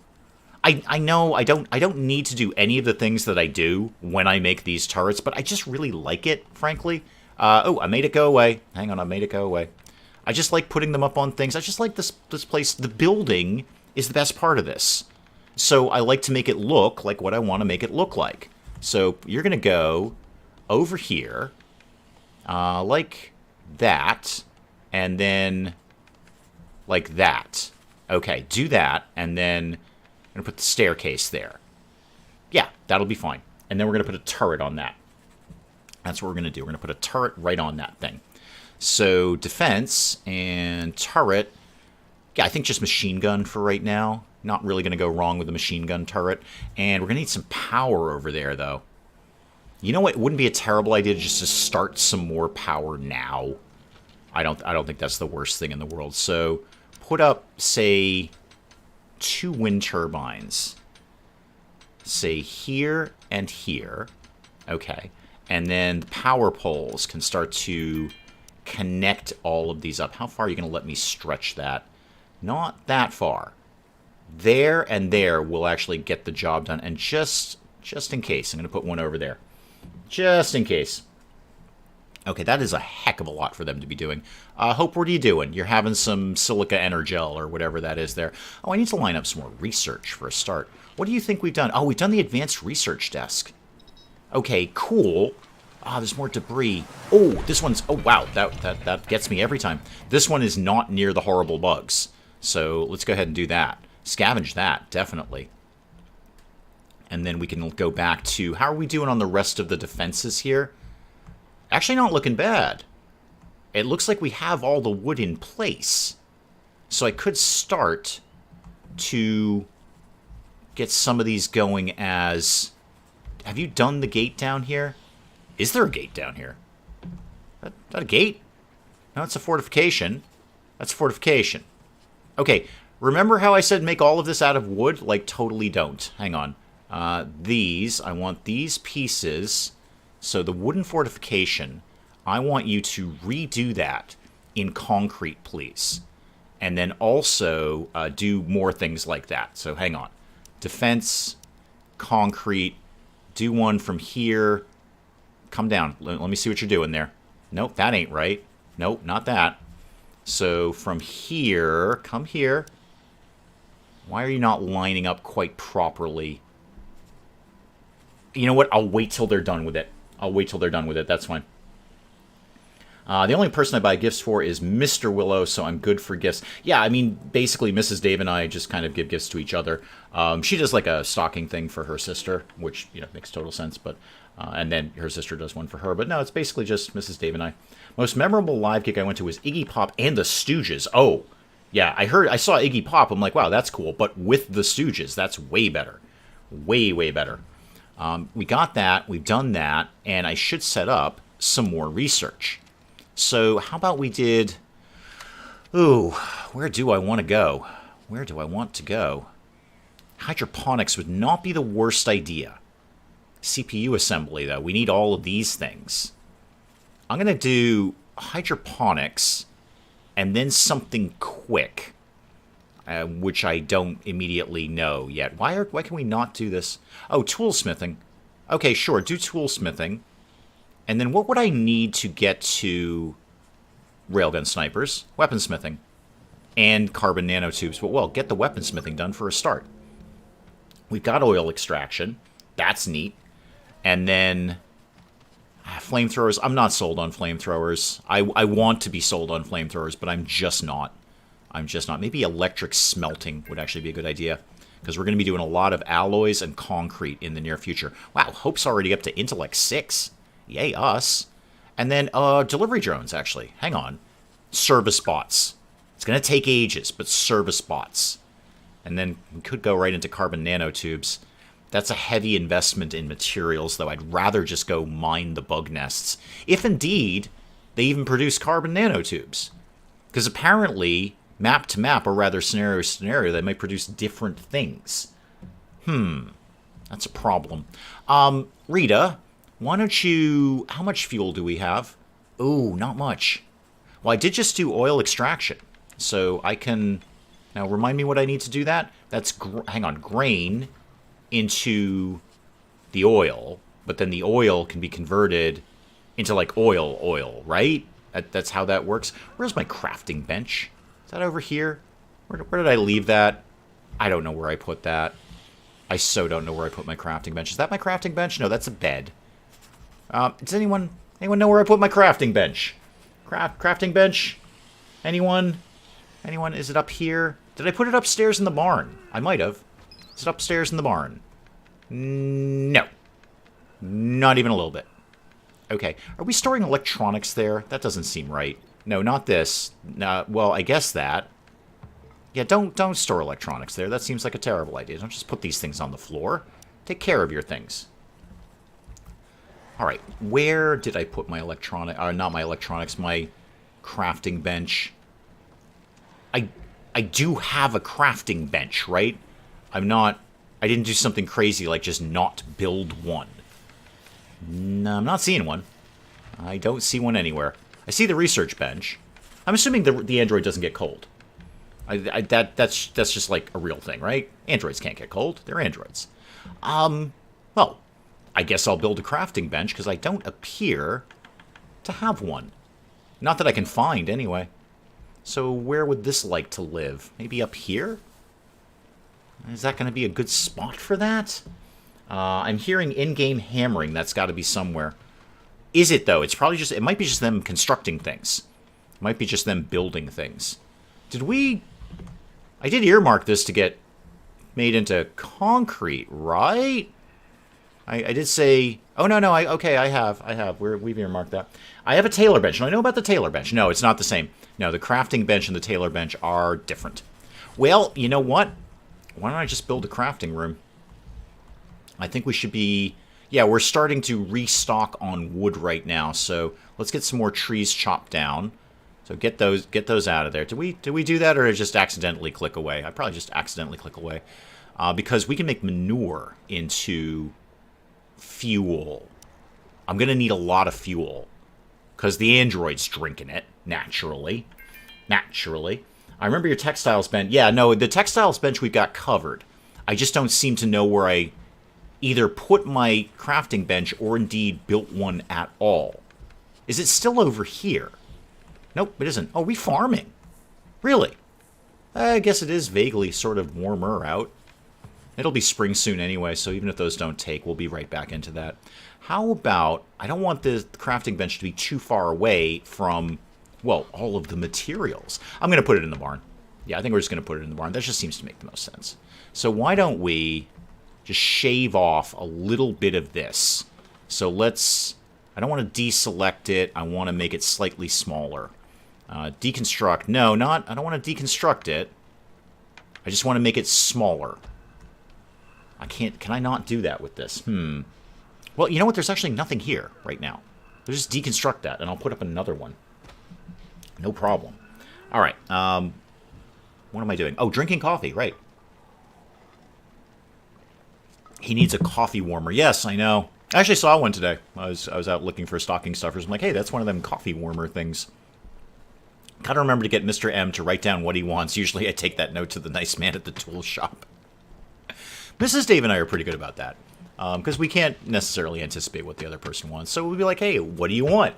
I know I don't need to do any of the things that I do when I make these turrets, but I just really like it, frankly. Oh, I made it go away. Hang on, I made it go away. I just like putting them up on things. I just like this place. The building is the best part of this. So I like to make it look like what I want to make it look like. So you're going to go over here, like that, and then... like that. Okay, do that, and then I'm going to put the staircase there. Yeah, that'll be fine. And then we're going to put a turret on that. That's what we're going to do. We're going to put a turret right on that thing. So, defense and turret. Yeah, I think just machine gun for right now. Not really going to go wrong with a machine gun turret. And we're going to need some power over there, though. You know what? It wouldn't be a terrible idea just to start some more power now. I don't think that's the worst thing in the world. So, put up, say, 2 wind turbines. Say here and here. Okay. And then the power poles can start to connect all of these up. How far are you going to let me stretch that? Not that far. There and there will actually get the job done. And just in case, I'm going to put one over there. Just in case. Okay, that is a heck of a lot for them to be doing. Hope, what are you doing? You're having some silica energel or whatever that is there. Oh, I need to line up some more research for a start. What do you think we've done? Oh, we've done the advanced research desk. Okay, cool. Ah, there's more debris. Oh, this one's... oh, wow, that gets me every time. This one is not near the horrible bugs. So let's go ahead and do that. Scavenge that, definitely. And then we can go back to... how are we doing on the rest of the defenses here? Actually not looking bad. It looks like we have all the wood in place. So I could start to get some of these going as... have you done the gate down here? Is there a gate down here? Is that a gate? No, it's a fortification. That's a fortification. Okay, remember how I said make all of this out of wood? Like, totally don't. Hang on. I want these pieces... so the wooden fortification, I want you to redo that in concrete, please. And then also do more things like that. So hang on. Defense, concrete, do one from here. Come down. Let me see what you're doing there. Nope, that ain't right. Nope, not that. So from here, come here. Why are you not lining up quite properly? You know what? I'll wait till they're done with it. I'll wait till they're done with it. That's fine. The only person I buy gifts for is Mr. Willow, so I'm good for gifts. Yeah, I mean, basically, Mrs. Dave and I just kind of give gifts to each other. She does like a stocking thing for her sister, which, you know, makes total sense, but and then her sister does one for her. But no, it's basically just Mrs. Dave and I. Most memorable live gig I went to was Iggy Pop and the Stooges. Oh, yeah, I saw Iggy Pop. I'm like, wow, that's cool. But with the Stooges, that's way better. Way, way better. We got that. We've done that. And I should set up some more research. So how about we did... Ooh, where do I want to go? Where do I want to go? Hydroponics would not be the worst idea. CPU assembly, though. We need all of these things. I'm going to do hydroponics and then something quick, which I don't immediately know yet. Why can we not do this? Oh, toolsmithing. Okay, sure, do toolsmithing. And then what would I need to get to railgun snipers? Weaponsmithing. And carbon nanotubes. But, well, get the weaponsmithing done for a start. We've got oil extraction. That's neat. And then flamethrowers. I'm not sold on flamethrowers. I want to be sold on flamethrowers, but I'm just not. I'm just not. Maybe electric smelting would actually be a good idea, because we're going to be doing a lot of alloys and concrete in the near future. Wow, Hope's already up to Intellect 6. Yay, us. And then delivery drones, actually. Hang on. Service bots. It's going to take ages, but service bots. And then we could go right into carbon nanotubes. That's a heavy investment in materials, though. I'd rather just go mine the bug nests. If indeed they even produce carbon nanotubes. Because apparently, map to map, or rather scenario to scenario, they might produce different things. That's a problem. Rita, why don't you... How much fuel do we have? Ooh, not much. Well, I did just do oil extraction. So I can... Now, remind me what I need to do that? That's, hang on, grain into the oil. But then the oil can be converted into, like, oil, right? That's how that works. Where's my crafting bench? Is that over here? Where did I leave that? I don't know where I put that. I so don't know where I put my crafting bench. Is that my crafting bench? No, that's a bed. Does anyone know where I put my crafting bench? Crafting bench? Anyone? Anyone? Is it up here? Did I put it upstairs in the barn? I might have. Is it upstairs in the barn? No. Not even a little bit. Okay. Are we storing electronics there? That doesn't seem right. No, not this. Well, I guess that. Yeah, don't store electronics there. That seems like a terrible idea. Don't just put these things on the floor. Take care of your things. All right. Where did I put my electronic... not my electronics, my crafting bench. I do have a crafting bench, right? I didn't do something crazy like just not build one. No, I'm not seeing one. I don't see one anywhere. I see the research bench. I'm assuming the android doesn't get cold. That's just like a real thing, right? Androids can't get cold. They're androids. Well, I guess I'll build a crafting bench because I don't appear to have one. Not that I can find, anyway. So where would this like to live? Maybe up here? Is that going to be a good spot for that? I'm hearing in-game hammering. That's got to be somewhere. Is it, though? It's probably just... It might be just them constructing things. It might be just them building things. Did we... I did earmark this to get made into concrete, right? I did say... Oh, no, okay, I have. We've earmarked that. I have a tailor bench, and I know about the tailor bench. No, it's not the same. No, the crafting bench and the tailor bench are different. Well, you know what? Why don't I just build a crafting room? I think we should be... Yeah, we're starting to restock on wood right now, so let's get some more trees chopped down. So get those out of there. Did we do that, or did I just accidentally click away? I probably just accidentally click away. Because we can make manure into fuel. I'm going to need a lot of fuel. Because the android's drinking it, naturally. Naturally. I remember your textiles bench. Yeah, no, the textiles bench we've got covered. I just don't seem to know where I either put my crafting bench or indeed built one at all. Is it still over here? Nope, it isn't. Oh, we farming? Really? I guess it is vaguely sort of warmer out. It'll be spring soon anyway, so even if those don't take, we'll be right back into that. How about, I don't want the crafting bench to be too far away from, well, all of the materials. I'm going to put it in the barn. Yeah, I think we're just going to put it in the barn. That just seems to make the most sense. So why don't we just shave off a little bit of this? So let's, I don't want to deselect it. I want to make it slightly smaller. Deconstruct. No, not, I don't want to deconstruct it. I just want to make it smaller. I can't, can I not do that with this? Well, you know what? There's actually nothing here right now. Let's just deconstruct that, and I'll put up another one. No problem. All right. What am I doing? Oh, drinking coffee. Right. He needs a coffee warmer. Yes, I know. I actually saw one today. I was out looking for stocking stuffers. I'm like, hey, that's one of them coffee warmer things. Gotta remember to get Mr. M to write down what he wants. Usually I take that note to the nice man at the tool shop. Mrs. Dave and I are pretty good about that. Because we can't necessarily anticipate what the other person wants. So we'll be like, hey, what do you want?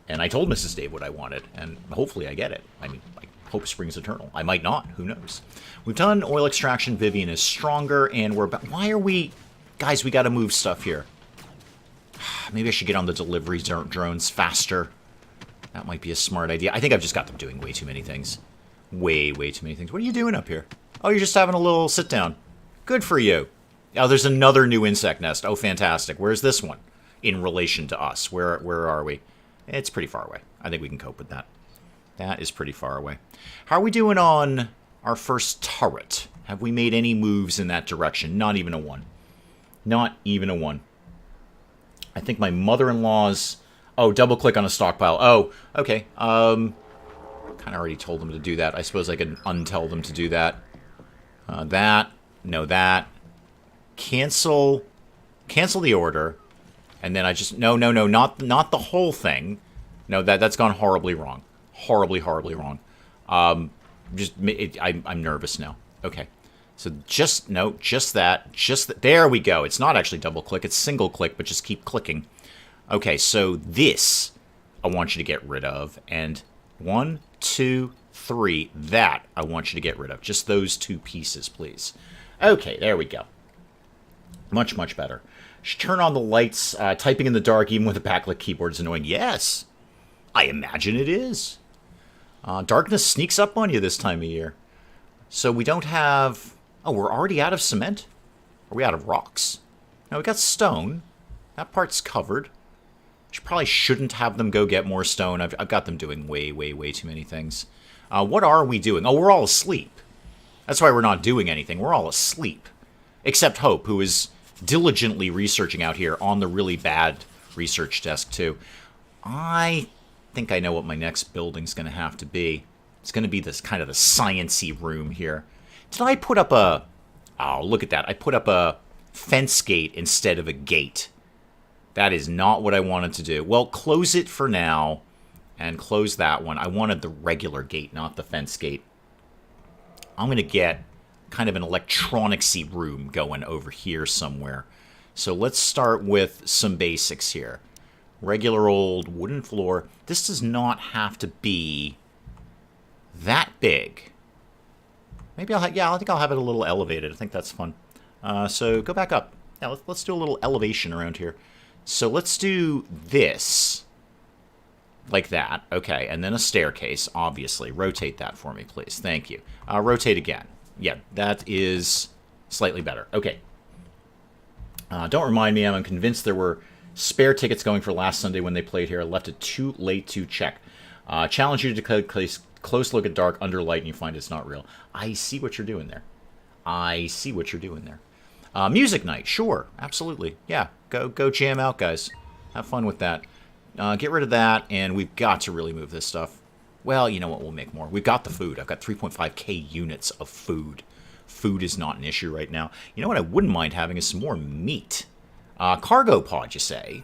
And I told Mrs. Dave what I wanted. And hopefully I get it. I mean, I hope springs eternal. I might not. Who knows? We've done oil extraction. Vivian is stronger. And we're about... Why are we... Guys, we got to move stuff here. Maybe I should get on the delivery drones faster. That might be a smart idea. I think I've just got them doing way too many things. Way too many things. What are you doing up here? Oh, you're just having a little sit down. Good for you. Oh, there's another new insect nest. Oh, fantastic. Where's this one in relation to us? Where are we? It's pretty far away. I think we can cope with that. That is pretty far away. How are we doing on our first turret? Have we made any moves in that direction? Not even a one. Not even a one. I think my mother-in-law's... Oh, double-click on a stockpile. Oh, okay. Kind of already told them to do that. I suppose I could untell them to do that. That. No, that. Cancel the order. And then I just... No, not the whole thing. No, that's gone horribly wrong. Horribly wrong. I'm nervous now. Okay. So just that. There we go. It's not actually double-click. It's single-click, but just keep clicking. Okay, so this I want you to get rid of. And 1, 2, 3. That I want you to get rid of. Just those two pieces, please. Okay, there we go. Much better. Should turn on the lights. Typing in the dark, even with a backlit keyboard, is annoying. Yes, I imagine it is. Darkness sneaks up on you this time of year. So we don't have... Oh, we're already out of cement? Are we out of rocks? No, we got stone. That part's covered. Probably shouldn't have them go get more stone. I've got them doing way too many things. What are we doing? Oh, we're all asleep. That's why we're not doing anything. We're all asleep. Except Hope, who is diligently researching out here on the really bad research desk, too. I think I know what my next building's going to have to be. It's going to be this kind of the science-y room here. Did I put up a... Oh, look at that. I put up a fence gate instead of a gate. That is not what I wanted to do. Well, close it for now, and close that one. I wanted the regular gate, not the fence gate. I'm going to get kind of an electronics-y room going over here somewhere. So let's start with some basics here. Regular old wooden floor. This does not have to be that big. Maybe I think I'll have it a little elevated. I think that's fun. So go back up. Yeah, let's do a little elevation around here. So let's do this, like that. Okay, and then a staircase, obviously. Rotate that for me, please. Thank you. Rotate again. Yeah, that is slightly better. Okay. Don't remind me, I'm convinced there were spare tickets going for last Sunday when they played here. I left it too late to check. Challenge you to take a close look at dark under light and you find it's not real. I see what you're doing there. Music night, sure, absolutely. Yeah, go jam out, guys. Have fun with that. Get rid of that, and we've got to really move this stuff. Well, you know what, we'll make more. We've got the food. I've got 3.5k units of food. Food is not an issue right now. You know what I wouldn't mind having is some more meat. Cargo pod, you say?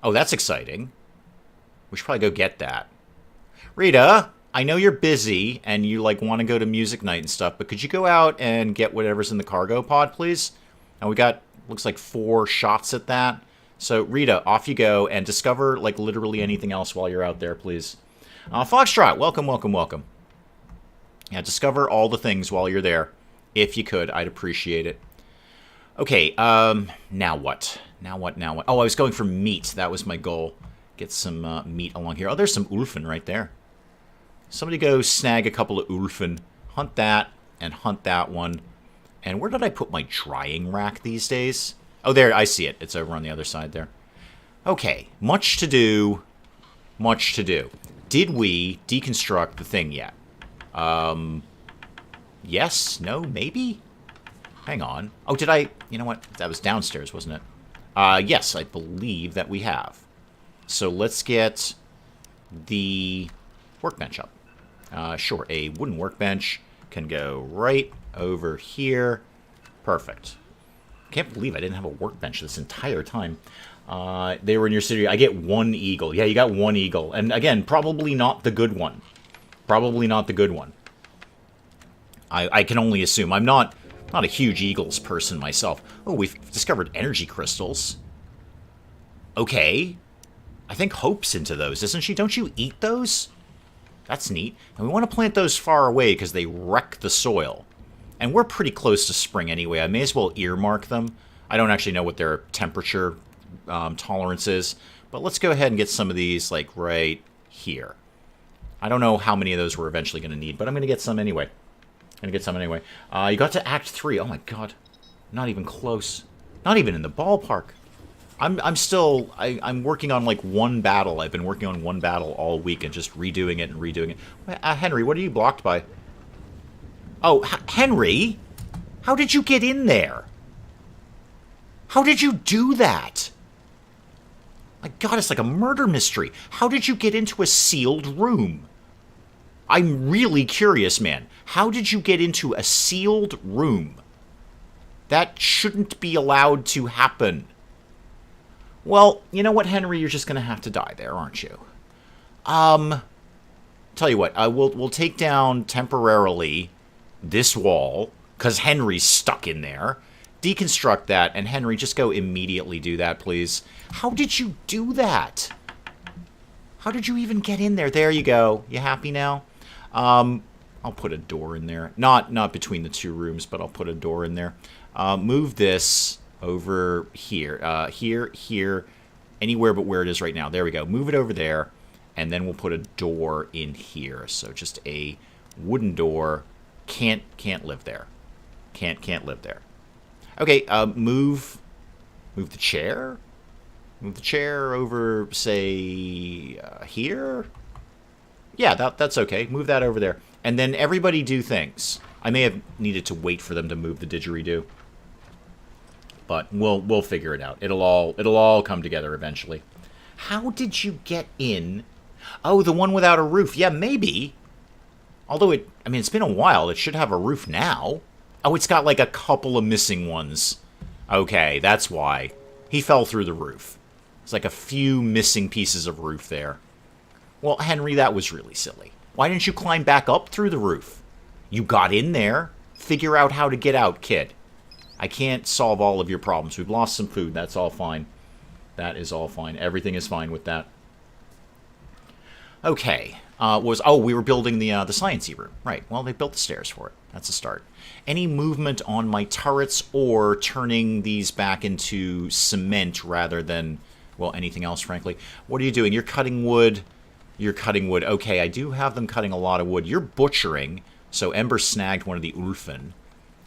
Oh, that's exciting. We should probably go get that. Rita, I know you're busy and you like want to go to music night and stuff, but could you go out and get whatever's in the cargo pod, please? And we got, looks like 4 shots at that. So Rita, off you go and discover like literally anything else while you're out there, please. Foxtrot, welcome, welcome, welcome. Yeah, discover all the things while you're there. If you could, I'd appreciate it. Okay, now what? Now what, now what? Oh, I was going for meat. That was my goal. Get some meat along here. Oh, there's some ulfen right there. Somebody go snag a couple of ulfen. Hunt that and hunt that one. And where did I put my drying rack these days? Oh, there, I see it. It's over on the other side there. Okay, much to do. Much to do. Did we deconstruct the thing yet? Yes? No? Maybe? Hang on. Oh, did I? You know what? That was downstairs, wasn't it? Yes, I believe that we have. So let's get the workbench up. Sure, a wooden workbench can go right over here. Perfect. Can't believe I didn't have a workbench this entire time. They were in your city. I get 1 eagle. Yeah, you got 1 eagle. And again, probably not the good one. Probably not the good one. I can only assume. I'm not a huge eagles person myself. Oh, we've discovered energy crystals. Okay. I think Hope's into those, isn't she? Don't you eat those? That's neat. And we want to plant those far away because they wreck the soil. And we're pretty close to spring anyway. I may as well earmark them. I don't actually know what their temperature tolerance is. But let's go ahead and get some of these, like, right here. I don't know how many of those we're eventually going to need, but I'm going to get some anyway. You got to Act 3. Oh, my God. Not even close. Not even in the ballpark. I'm working on, like, 1 battle. I've been working on 1 battle all week and just redoing it and redoing it. Henry, what are you blocked by? Oh, Henry? How did you get in there? How did you do that? My God, it's like a murder mystery. How did you get into a sealed room? I'm really curious, man. How did you get into a sealed room? That shouldn't be allowed to happen. Well, you know what, Henry? You're just going to have to die there, aren't you? Tell you what, we'll take down temporarily this wall, because Henry's stuck in there. Deconstruct that, and Henry, just go immediately do that, please. How did you do that? How did you even get in there? There you go. You happy now? I'll put a door in there. Not between the 2 rooms, but I'll put a door in there. Move this over here. Here, anywhere but where it is right now. There we go. Move it over there, and then we'll put a door in here. So just a wooden door. Can't live there. Can't live there. Okay, move the chair. Move the chair over, say, here? Yeah, that's okay. Move that over there. And then everybody do things. I may have needed to wait for them to move the didgeridoo. But we'll figure it out. It'll all come together eventually. How did you get in? Oh, the one without a roof. Yeah, maybe. Although it's been a while. It should have a roof now. Oh, it's got like a couple of missing ones. Okay, that's why. He fell through the roof. It's like a few missing pieces of roof there. Well, Henry, that was really silly. Why didn't you climb back up through the roof? You got in there. Figure out how to get out, kid. I can't solve all of your problems. We've lost some food. That's all fine. That is all fine. Everything is fine with that. Okay. We were building the sciencey room. Right. Well, they built the stairs for it. That's a start. Any movement on my turrets or turning these back into cement rather than, well, anything else, frankly? What are you doing? You're cutting wood. You're cutting wood. Okay, I do have them cutting a lot of wood. You're butchering. So Ember snagged one of the ulfen.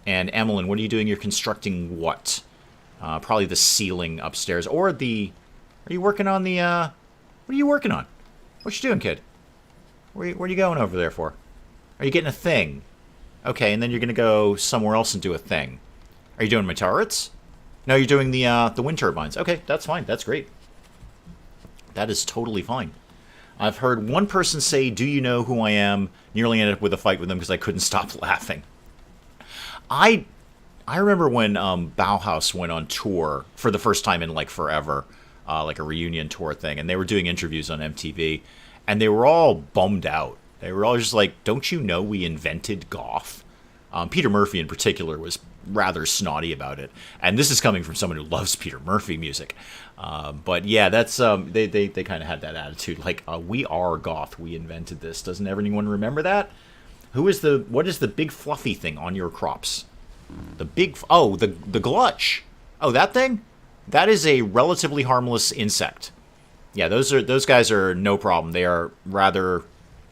And Emmeline, what are you doing? You're constructing what? Probably the ceiling upstairs. Or the... Are you working on the... What are you working on? What you doing, kid? Where are you going over there for? Are you getting a thing? Okay, and then you're going to go somewhere else and do a thing. Are you doing my turrets? No, you're doing the wind turbines. Okay, that's fine. That's great. That is totally fine. I've heard one person say, "Do you know who I am?" Nearly ended up with a fight with them because I couldn't stop laughing. I remember when Bauhaus went on tour for the first time in, like, forever. like a reunion tour thing, and they were doing interviews on MTV, and they were all bummed out. They were all just like, "Don't you know we invented goth?" Peter Murphy in particular was rather snotty about it, and this is coming from someone who loves Peter Murphy music. But yeah, that's they kind of had that attitude, like, "We are goth. We invented this." Doesn't anyone remember that? What is the big fluffy thing on your crops? The glutch. Oh, that thing? That is a relatively harmless insect. Yeah, those guys are no problem. They are rather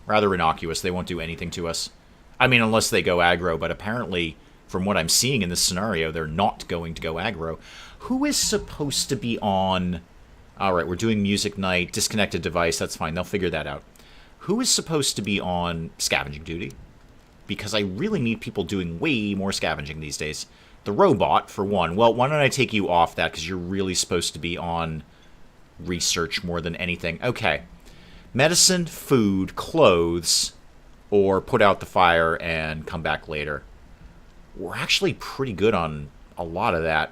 innocuous. They won't do anything to us. I mean, unless they go aggro, but apparently, from what I'm seeing in this scenario, they're not going to go aggro. Who is supposed to be on... Alright, we're doing music night, disconnected device, that's fine, they'll figure that out. Who is supposed to be on scavenging duty? Because I really need people doing way more scavenging these days. The robot, for one. Well, why don't I take you off that, because you're really supposed to be on research more than anything. Okay. Medicine, food, clothes, or put out the fire and come back later. We're actually pretty good on a lot of that.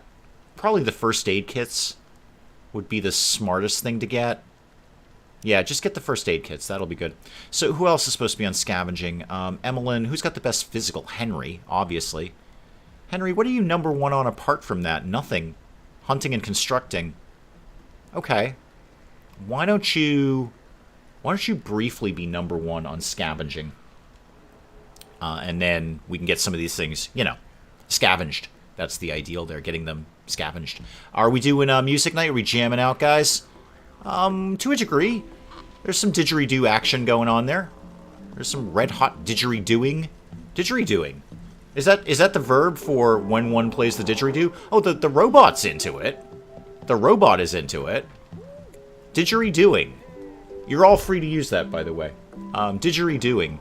Probably the first aid kits would be the smartest thing to get. Yeah, just get the first aid kits. That'll be good. So who else is supposed to be on scavenging? Emmeline. Who's got the best physical? Henry, obviously. Henry, what are you number one on apart from that? Nothing. Hunting and constructing. Okay. Why don't you briefly be number one on scavenging? And then we can get some of these things, scavenged. That's the ideal there, getting them scavenged. Are we doing music night? Are we jamming out, guys? To a degree. There's some didgeridoo action going on there. There's some red-hot didgeridooing. Didgeridooing. Is that the verb for when one plays the didgeridoo? Oh, the robot's into it. The robot is into it. Didgeridooing. You're all free to use that, by the way. Didgeridooing.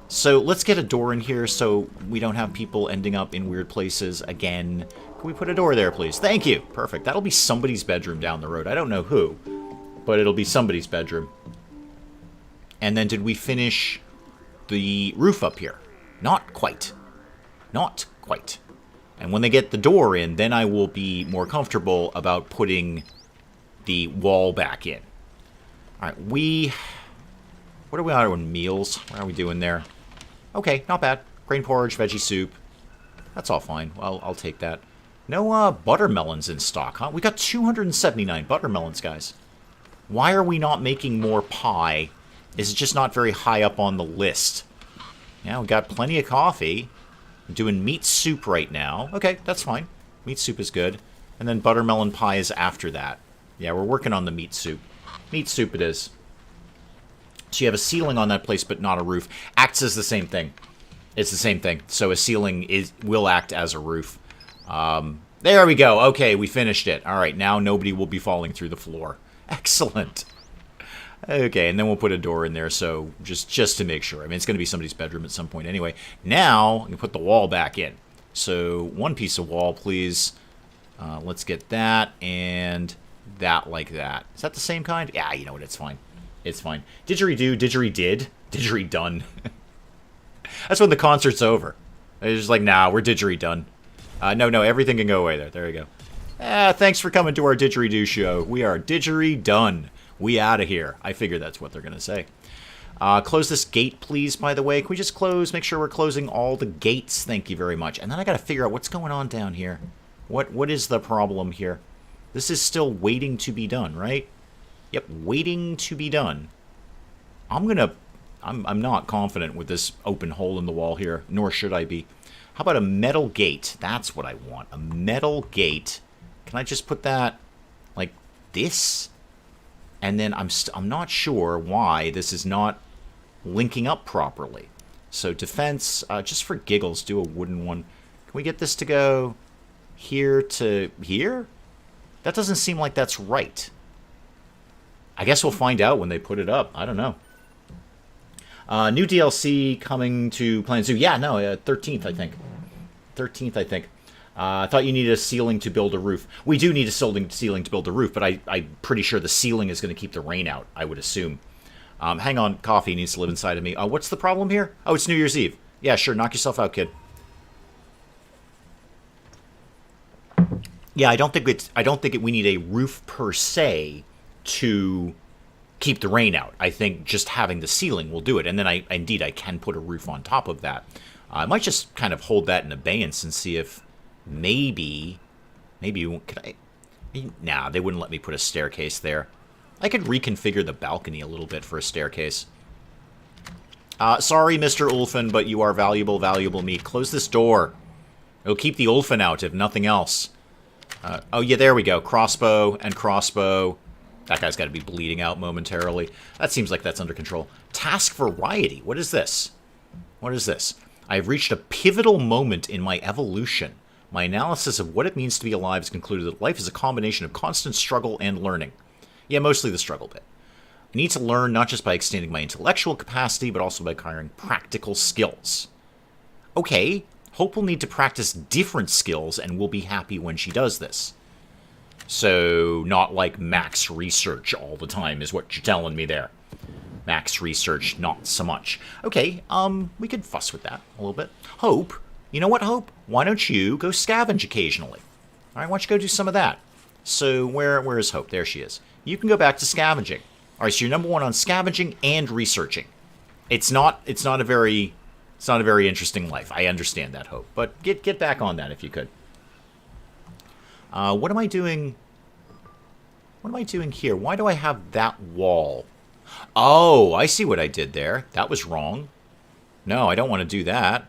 So let's get a door in here so we don't have people ending up in weird places again. Can we put a door there, please? Thank you. Perfect. That'll be somebody's bedroom down the road. I don't know who, but it'll be somebody's bedroom. And then did we finish the roof up here? Not quite. Not quite. And when they get the door in, then I will be more comfortable about putting the wall back in. All right, what are we on meals? What are we doing there? Okay, not bad. Grain porridge, veggie soup. That's all fine. Well, I'll take that. No buttermelons in stock, huh? We got 279 buttermelons, guys. Why are we not making more pie? Is it just not very high up on the list? Yeah, we got plenty of coffee. I'm doing meat soup right now. Okay, that's fine. Meat soup is good. And then buttermelon pie is after that. Yeah, we're working on the meat soup. Meat soup it is. So you have a ceiling on that place, but not a roof. Acts as the same thing. It's the same thing. So a ceiling will act as a roof. There we go. Okay, we finished it. All right, now nobody will be falling through the floor. Excellent. Okay, and then we'll put a door in there, so just to make sure. I mean, it's going to be somebody's bedroom at some point anyway. Now, I can put the wall back in. So, one piece of wall, please. Let's get that, and that like that. Is that the same kind? Yeah, you know what, it's fine. It's fine. Didgeridoo, didgeridid, didgeridone. That's when the concert's over. They're just like, nah, we're didgeridone. No, everything can go away there. There you go. Thanks for coming to our didgeridoo show. We are didgeridone. We out of here. I figure that's what they're going to say. Close this gate, please, by the way. Can we just make sure we're closing all the gates? Thank you very much. And then I got to figure out what's going on down here. What is the problem here? This is still waiting to be done, right? Yep, waiting to be done. I'm not confident with this open hole in the wall here, nor should I be. How about a metal gate? That's what I want. A metal gate. Can I just put that like this? And then I'm not sure why this is not linking up properly. So defense, just for giggles, do a wooden one. Can we get this to go here to here? That doesn't seem like that's right. I guess we'll find out when they put it up. I don't know. New DLC coming to Planet Zoo. Yeah, no, 13th, I think. 13th, I think. I thought you needed a ceiling to build a roof. We do need a ceiling to build a roof, but I'm pretty sure the ceiling is going to keep the rain out, I would assume. Hang on, coffee needs to live inside of me. What's the problem here? Oh, it's New Year's Eve. Yeah, sure, knock yourself out, kid. Yeah, I don't think we need a roof per se to keep the rain out. I think just having the ceiling will do it. And then indeed I can put a roof on top of that. I might just kind of hold that in abeyance and see if maybe could I? Nah, they wouldn't let me put a staircase there. I could reconfigure the balcony a little bit for a staircase. Sorry, Mr. Ulfin, but you are valuable meat. Close this door. It'll keep the Ulfin out, if nothing else. Oh, yeah, there we go. Crossbow and crossbow. That guy's got to be bleeding out momentarily. That seems like that's under control. Task variety. What is this? What is this? I've reached a pivotal moment in my evolution. My analysis of what it means to be alive has concluded that life is a combination of constant struggle and learning. Yeah, mostly the struggle bit. I need to learn not just by extending my intellectual capacity, but also by acquiring practical skills. Okay, Hope will need to practice different skills and will be happy when she does this. So, not like max research all the time is what you're telling me there. Max research, not so much. Okay, we could fuss with that a little bit. Hope, you know what, Hope? Why don't you go scavenge occasionally? All right, why don't you go do some of that? So, where is Hope? There she is. You can go back to scavenging. All right, so you're number one on scavenging and researching. It's not a very interesting life. I understand that, Hope, but get back on that if you could. What am I doing? What am I doing here? Why do I have that wall? Oh, I see what I did there. That was wrong. No, I don't want to do that.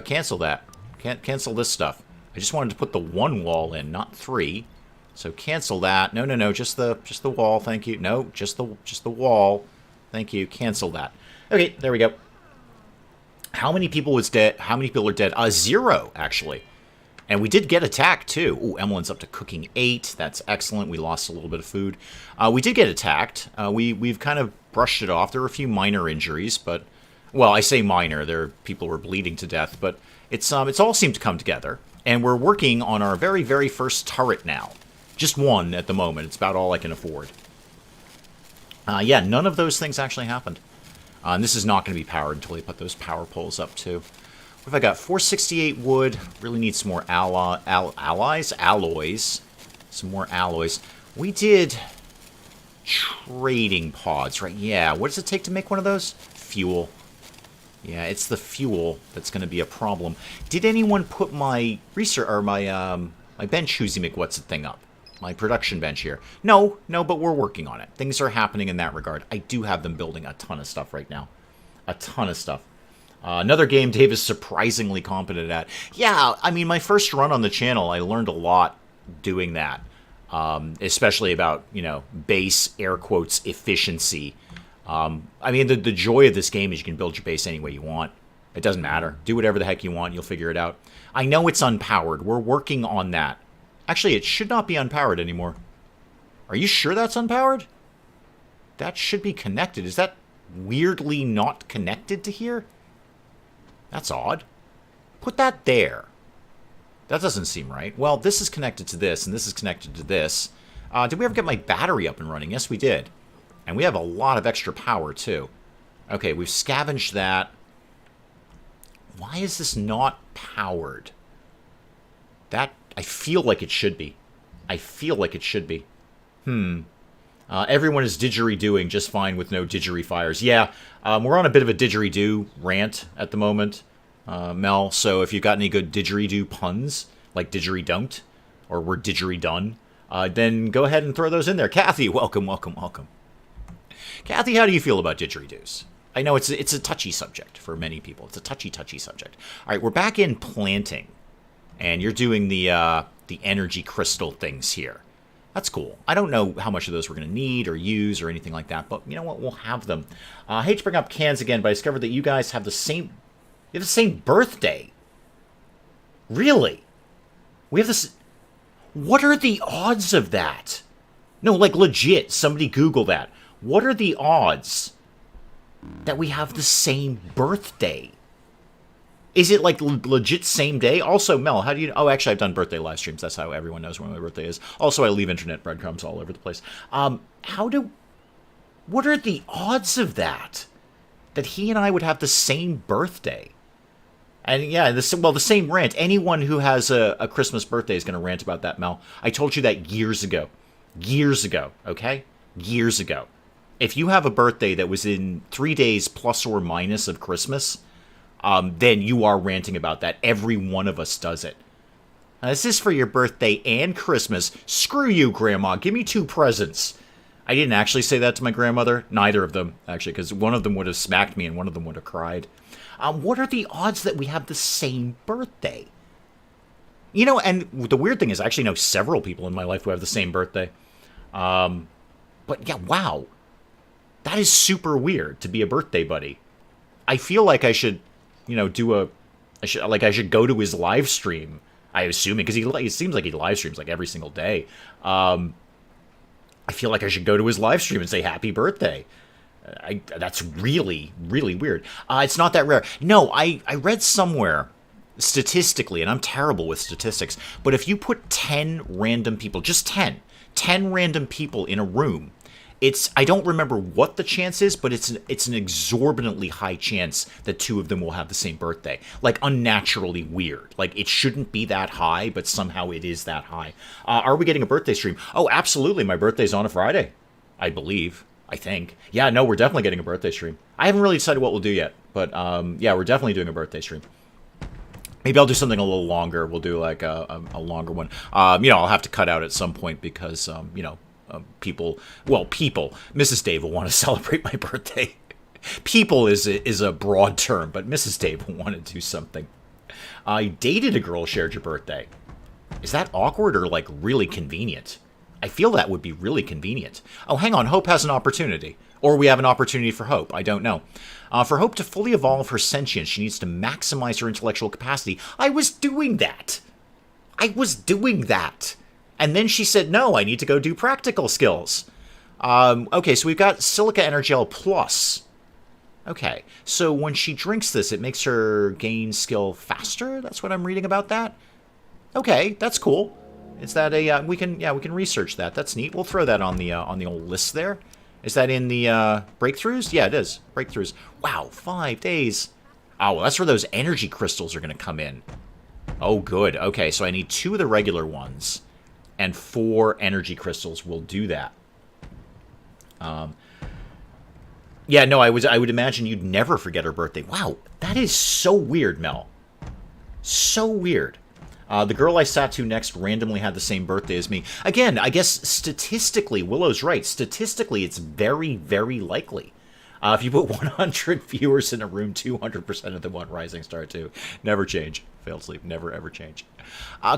Cancel that. Can't cancel this stuff. I just wanted to put the one wall in, not three. So cancel that. No, just the wall. Thank you. No, just the wall. Thank you. Cancel that. Okay, there we go. How many people was dead? How many people are dead? 0, actually. And we did get attacked, too. Ooh, Emmeline's up to cooking 8. That's excellent. We lost a little bit of food. We did get attacked. We've kind of brushed it off. There were a few minor injuries, but... Well, I say minor. People were bleeding to death, but it's all seemed to come together. And we're working on our very, very first turret now. Just one at the moment. It's about all I can afford. Yeah, none of those things actually happened. And this is not going to be powered until they put those power poles up, too. What have I got? 468 wood. Really need some more alloys. Some more alloys. We did trading pods, right? Yeah. What does it take to make one of those? Fuel. Yeah, it's the fuel that's going to be a problem. Did anyone put my research or my bench Whoosy McWhat's-it thing up? My production bench here. No, but we're working on it. Things are happening in that regard. I do have them building a ton of stuff right now. A ton of stuff. Another game Dave is surprisingly competent at. Yeah, I mean, my first run on the channel, I learned a lot doing that. Especially about, base, air quotes, efficiency. I mean, the joy of this game is you can build your base any way you want. It doesn't matter. Do whatever the heck you want. You'll figure it out. I know it's unpowered. We're working on that. Actually, it should not be unpowered anymore. Are you sure that's unpowered? That should be connected. Is that weirdly not connected to here? That's odd. Put that there. That doesn't seem right. Well, this is connected to this, and this is connected to this. Did we ever get my battery up and running? Yes, we did. And we have a lot of extra power, too. Okay, we've scavenged that. Why is this not powered? That, I feel like it should be. I feel like it should be. Everyone is didgeridooing just fine with no didgerifiers. Yeah, we're on a bit of a didgeridoo rant at the moment, Mel. So if you've got any good didgeridoo puns, like didgeridunked, or we're didgeridone, then go ahead and throw those in there. Kathy, welcome. Kathy, how do you feel about didgeridoos? I know it's a touchy subject for many people. It's a touchy subject. All right, we're back in planting, and you're doing the energy crystal things here. That's cool. I don't know how much of those we're going to need or use or anything like that, but you know what? We'll have them. I hate to bring up cans again, but I discovered that you guys have the same birthday. Really? We have this. What are the odds of that? No, like legit. Somebody Google that. What are the odds that we have the same birthday? Is it like legit same day? Also, Mel, how do you... Oh, actually, I've done birthday live streams. That's how everyone knows when my birthday is. Also, I leave internet breadcrumbs all over the place. What are the odds of that? That he and I would have the same birthday? And yeah, well, the same rant. Anyone who has a Christmas birthday is going to rant about that, Mel. I told you that years ago. Years ago, okay? Years ago. If you have a birthday that was in 3 days plus or minus of Christmas, then you are ranting about that. Every one of us does it. This is for your birthday and Christmas. Screw you, Grandma. Give me 2 presents. I didn't actually say that to my grandmother. Neither of them, actually, because one of them would have smacked me and one of them would have cried. What are the odds that we have the same birthday? You know, and the weird thing is I actually know several people in my life who have the same birthday. But yeah, wow. That is super weird to be a birthday buddy. I feel like I should, you know, I should go to his live stream. I assume because it seems like he live streams like every single day. I feel like I should go to his live stream and say happy birthday. That's really, really weird. It's not that rare. No, I read somewhere statistically, and I'm terrible with statistics, but if you put 10 random people, just 10 random people in a room, I don't remember what the chance is, but it's an exorbitantly high chance that 2 of them will have the same birthday. Like, unnaturally weird. Like, it shouldn't be that high, but somehow it is that high. Are we getting a birthday stream? Oh, absolutely. My birthday's on a Friday, I believe. I think. Yeah, no, we're definitely getting a birthday stream. I haven't really decided what we'll do yet, but yeah, we're definitely doing a birthday stream. Maybe I'll do something a little longer. We'll do like a longer one. You know, I'll have to cut out at some point because, you know, people, Mrs. Dave will want to celebrate my birthday. People is a broad term, but Mrs. Dave will want to do something. I dated a girl, shared your birthday. Is that awkward or like really convenient? I feel that would be really convenient. Oh, hang on. Hope has an opportunity. Or we have an opportunity for Hope. I don't know. For Hope to fully evolve her sentience, she needs to maximize her intellectual capacity. I was doing that. And then she said, no, I need to go do practical skills. Okay, so we've got Silica Energel Plus. Okay, so when she drinks this, it makes her gain skill faster? That's what I'm reading about that? Okay, that's cool. Is that we can research that. That's neat. We'll throw that on the old list there. Is that in the breakthroughs? Yeah, it is. Breakthroughs. Wow, 5 days. Oh, well, that's where those energy crystals are going to come in. Oh, good. Okay, so I need 2 of the regular ones and 4 energy crystals will do that. Yeah, no, I would imagine you'd never forget her birthday. Wow, that is so weird, Mel. So weird. The girl I sat to next randomly had the same birthday as me. Again, I guess statistically, Willow's right. Statistically, it's very, very likely. If you put 100 viewers in a room, 200% of them want Rising Star 2. Never change. Failed sleep. Never, ever change.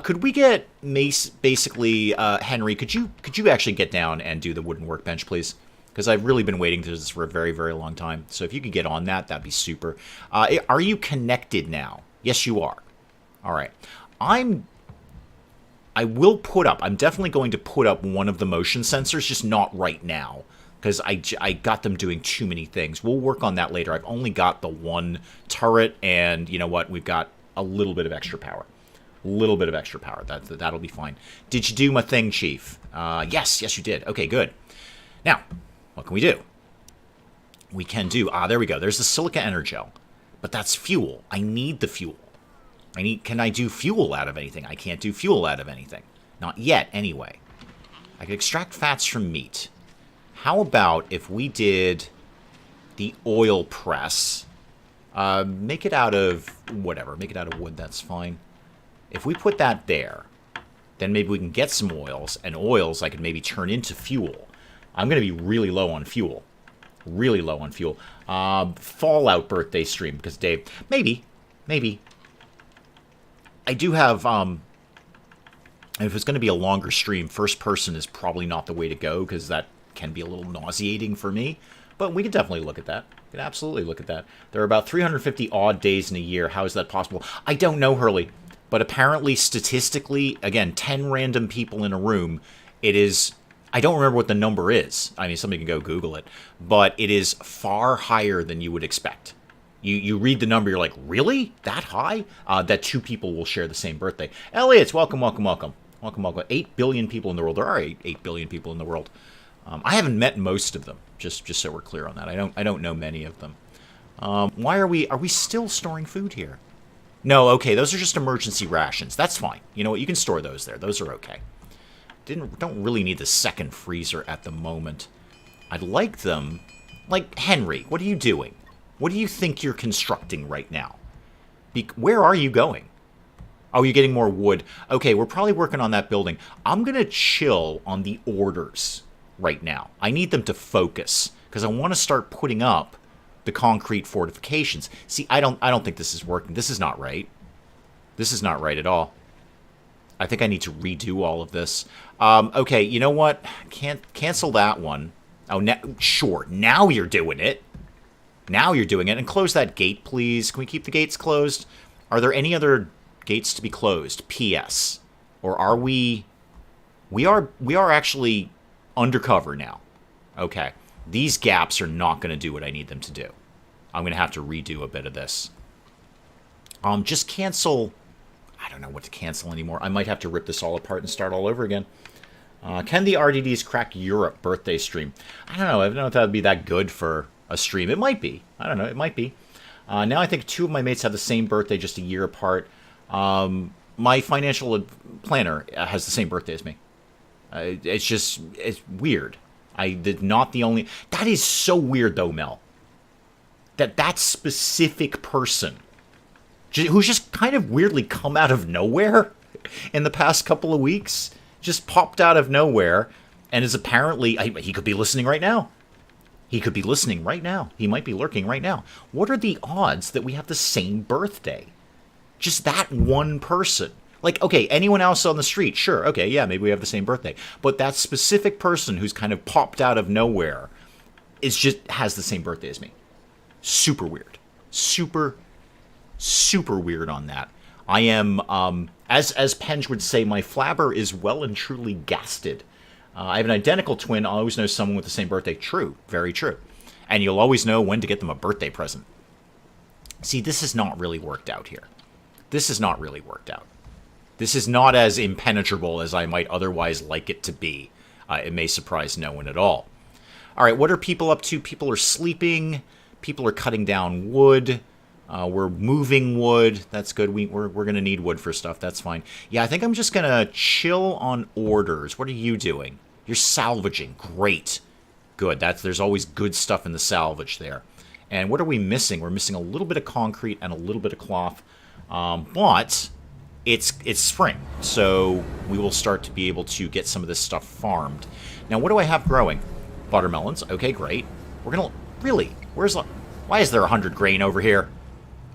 Could we get Mace, basically, Henry, could you actually get down and do the wooden workbench, please? Because I've really been waiting for this for a very, very long time. So if you could get on that, that'd be super. Are you connected now? Yes, you are. All right. I'm definitely going to put up one of the motion sensors, just not right now, because I got them doing too many things. We'll work on that later. I've only got the 1 turret, and you know what? We've got a little bit of extra power. That'll be fine. Did you do my thing, Chief? Yes, you did. Okay, good. Now, what can we do? We can do, there we go. There's the Silica Energel, but that's fuel. I need the fuel. Can I do fuel out of anything? I can't do fuel out of anything. Not yet, anyway. I can extract fats from meat. How about if we did the oil press? Make it out of whatever. Make it out of wood, that's fine. If we put that there, then maybe we can get some oils, and oils I could maybe turn into fuel. I'm going to be really low on fuel. Fallout birthday stream, because Dave... Maybe. I do have, if it's going to be a longer stream, first person is probably not the way to go, because that can be a little nauseating for me. But we can definitely look at that. We can absolutely look at that. There are about 350 odd days in a year. How is that possible? I don't know, Hurley. But apparently, statistically, again, 10 random people in a room, it is... I don't remember what the number is. I mean, somebody can go Google it. But it is far higher than you would expect. You read the number, you're like, really? That high? That 2 people will share the same birthday. Elliot, welcome. 8 billion people in the world. There are 8 billion people in the world. I haven't met most of them, just so we're clear on that. I don't know many of them. Why are we still storing food here? No, okay, those are just emergency rations. That's fine. You know what? You can store those there. Those are okay. Don't really need the second freezer at the moment. I'd like them. Like, Henry, what are you doing? What do you think you're constructing right now? Where are you going? Oh, you're getting more wood. Okay, we're probably working on that building. I'm going to chill on the orders right now. I need them to focus because I want to start putting up the concrete fortifications. See, I don't think this is working. This is not right. This is not right at all. I think I need to redo all of this. Okay, you know what? Cancel that one. Oh, sure. Now you're doing it. Now you're doing it. And close that gate, please. Can we keep the gates closed? Are there any other gates to be closed? P.S. Or are we... We are actually undercover now. Okay. These gaps are not going to do what I need them to do. I'm going to have to redo a bit of this. Just cancel... I don't know what to cancel anymore. I might have to rip this all apart and start all over again. Can the RDDs crack Europe birthday stream? I don't know. I don't know if that would be that good for a stream. It might be. I don't know. It might be. Now I think two of my mates have the same birthday, just a year apart. My financial planner has the same birthday as me. It's weird. I did not the only... That is so weird, though, Mel. That specific person, who's just kind of weirdly come out of nowhere in the past couple of weeks, just popped out of nowhere, and is apparently... He could be listening right now. He could be listening right now. He might be lurking right now. What are the odds that we have the same birthday? Just that one person. Like, okay, anyone else on the street, sure, okay, yeah, maybe we have the same birthday. But that specific person who's kind of popped out of nowhere has the same birthday as me. Super weird. Super weird on that. I am, as Penge would say, my flabber is well and truly gasted. I have an identical twin. I'll always know someone with the same birthday. True. Very true. And you'll always know when to get them a birthday present. See, this has not really worked out here. This has not really worked out. This is not as impenetrable as I might otherwise like it to be. It may surprise no one at all. All right, what are people up to? People are sleeping. People are cutting down wood. We're moving wood. That's good. We're going to need wood for stuff. That's fine. Yeah, I think I'm just going to chill on orders. What are you doing? You're salvaging. Great. Good. There's always good stuff in the salvage there. And what are we missing? We're missing a little bit of concrete and a little bit of cloth. But it's spring, so we will start to be able to get some of this stuff farmed. Now, what do I have growing? Watermelons. Okay, great. We're going to... Really? Why is there 100 grain over here?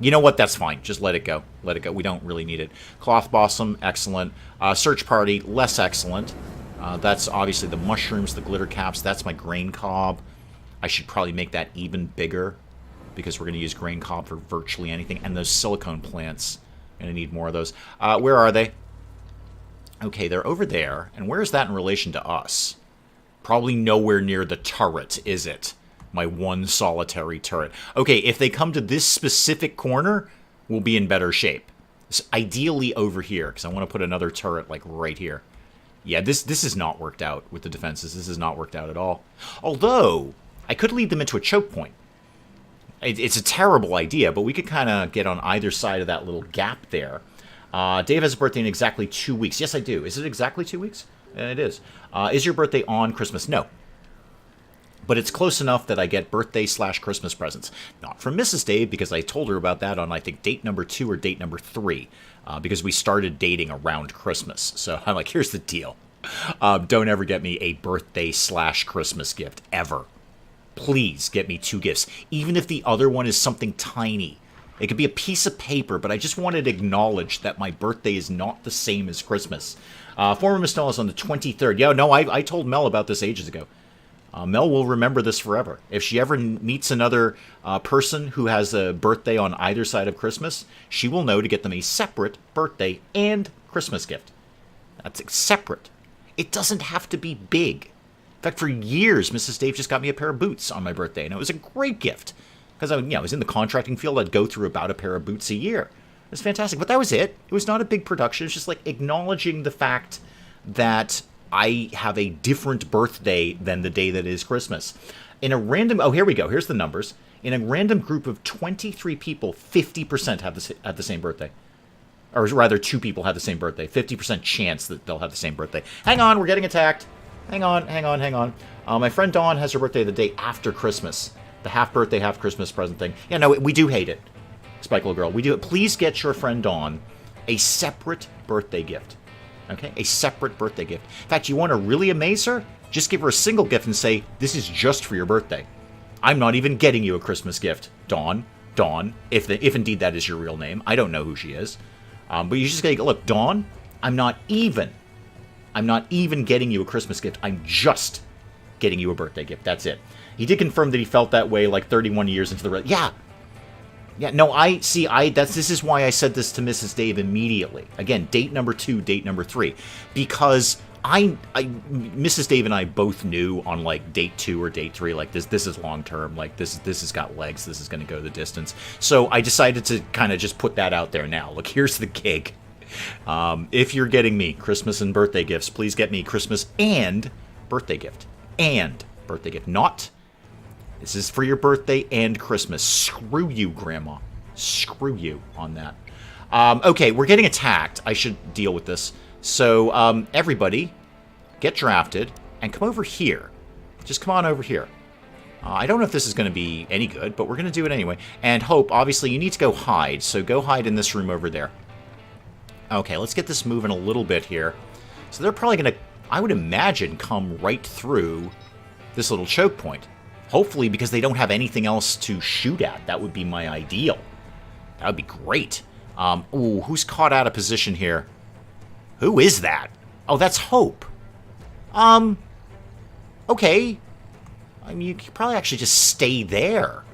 You know what? That's fine. Just let it go. Let it go. We don't really need it. Cloth blossom, excellent. Search party, less excellent. That's obviously the mushrooms, the glitter caps. That's my grain cob. I should probably make that even bigger because we're going to use grain cob for virtually anything. And those silicone plants, I'm going to need more of those. Where are they? Okay, they're over there. And where is that in relation to us? Probably nowhere near the turret, is it? My one solitary turret. Okay, if they come to this specific corner, we'll be in better shape. So ideally over here, because I want to put another turret, like, right here. Yeah, this has not worked out with the defenses. This has not worked out at all. Although, I could lead them into a choke point. It's a terrible idea, but we could kind of get on either side of that little gap there. Dave has a birthday in exactly 2 weeks. Yes, I do. Is it exactly 2 weeks? It is. Is your birthday on Christmas? No. But it's close enough that I get birthday/Christmas presents. Not from Mrs. Dave, because I told her about that on, I think, date number 2 or date number 3. Because we started dating around Christmas. So I'm like, here's the deal. Don't ever get me a birthday/Christmas gift, ever. Please get me 2 gifts. Even if the other one is something tiny. It could be a piece of paper, but I just wanted to acknowledge that my birthday is not the same as Christmas. Former Miss Noah is on the 23rd. Yeah, no, I told Mel about this ages ago. Mel will remember this forever. If she ever meets another person who has a birthday on either side of Christmas, she will know to get them a separate birthday and Christmas gift. That's separate. It doesn't have to be big. In fact, for years, Mrs. Dave just got me a pair of boots on my birthday, and it was a great gift. Because I was in the contracting field, I'd go through about a pair of boots a year. It was fantastic. But that was it. It was not a big production. It was just like acknowledging the fact that I have a different birthday than the day that is Christmas. In a random... Oh, here we go. Here's the numbers. In a random group of 23 people, 50% have the same birthday. Or rather, two people have the same birthday. 50% chance that they'll have the same birthday. Hang on, we're getting attacked. Hang on, hang on, hang on. My friend Dawn has her birthday the day after Christmas. The half birthday, half Christmas present thing. Yeah, no, we do hate it. Spike Little Girl, we do it. Please get your friend Dawn a separate birthday gift. Okay? A separate birthday gift. In fact, you want to really amaze her? Just give her a single gift and say, this is just for your birthday. I'm not even getting you a Christmas gift, Dawn. Dawn, if indeed that is your real name. I don't know who she is. But you just gotta, look, Dawn, I'm not even getting you a Christmas gift. I'm just getting you a birthday gift. That's it. He did confirm that he felt that way like 31 years into the... Yeah. Yeah, no, this is why I said this to Mrs. Dave immediately. Again, date number 2, date number 3. Because Mrs. Dave and I both knew on like date 2 or date 3, like this is long term, like this has got legs, this is going to go the distance. So I decided to kind of just put that out there now. Look, here's the gig. If you're getting me Christmas and birthday gifts, please get me Christmas and birthday gift. And birthday gift. Not, this is for your birthday and Christmas. Screw you, Grandma. Screw you on that. Okay, we're getting attacked. I should deal with this. So, everybody, get drafted and come over here. Just come on over here. I don't know if this is going to be any good, but we're going to do it anyway. And Hope, obviously, you need to go hide. So go hide in this room over there. Okay, let's get this moving a little bit here. So they're probably going to, I would imagine, come right through this little choke point. Hopefully, because they don't have anything else to shoot at. That would be my ideal. That would be great. Ooh, who's caught out of position here? Who is that? Oh, that's Hope. Okay. I mean, you could probably actually just stay there.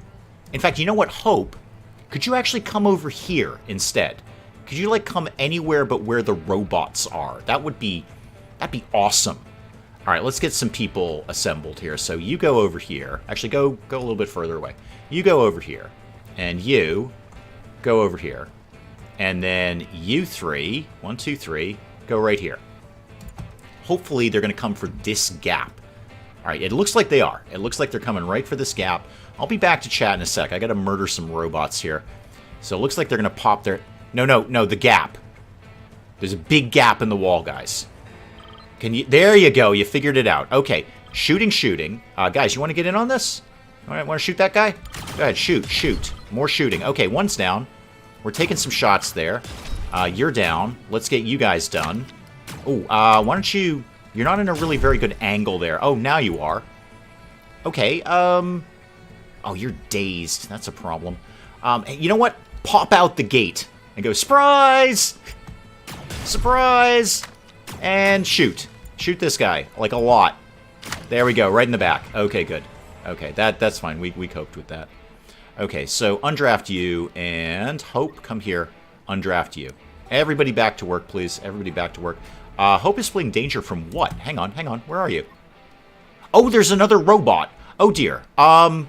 In fact, you know what, Hope? Could you actually come over here instead? Could you, like, come anywhere but where the robots are? That'd be awesome. All right, let's get some people assembled here. So you go over here. Actually, go a little bit further away. You go over here. And you go over here. And then you three, 1, 2, 3, go right here. Hopefully, they're going to come for this gap. All right, it looks like they are. It looks like they're coming right for this gap. I'll be back to chat in a sec. I got to murder some robots here. So it looks like they're going to pop their... No, the gap. There's a big gap in the wall, guys. Can you... There you go. You figured it out. Okay, shooting. Guys, you want to get in on this? All right, want to shoot that guy? Go ahead, shoot. More shooting. Okay, one's down. We're taking some shots there. You're down. Let's get you guys done. Oh, why don't you... You're not in a really very good angle there. Oh, now you are. Okay, Oh, you're dazed. That's a problem. You know what? Pop out the gate and go, surprise! Surprise! And shoot. Shoot this guy. Like a lot. There we go. Right in the back. Okay, good. Okay, that's fine. We coped with that. Okay, so undraft you, and Hope, come here. Undraft you. Everybody back to work, please. Everybody back to work. Hope is fleeing danger from what? Hang on. Where are you? Oh, there's another robot. Oh, dear. Hang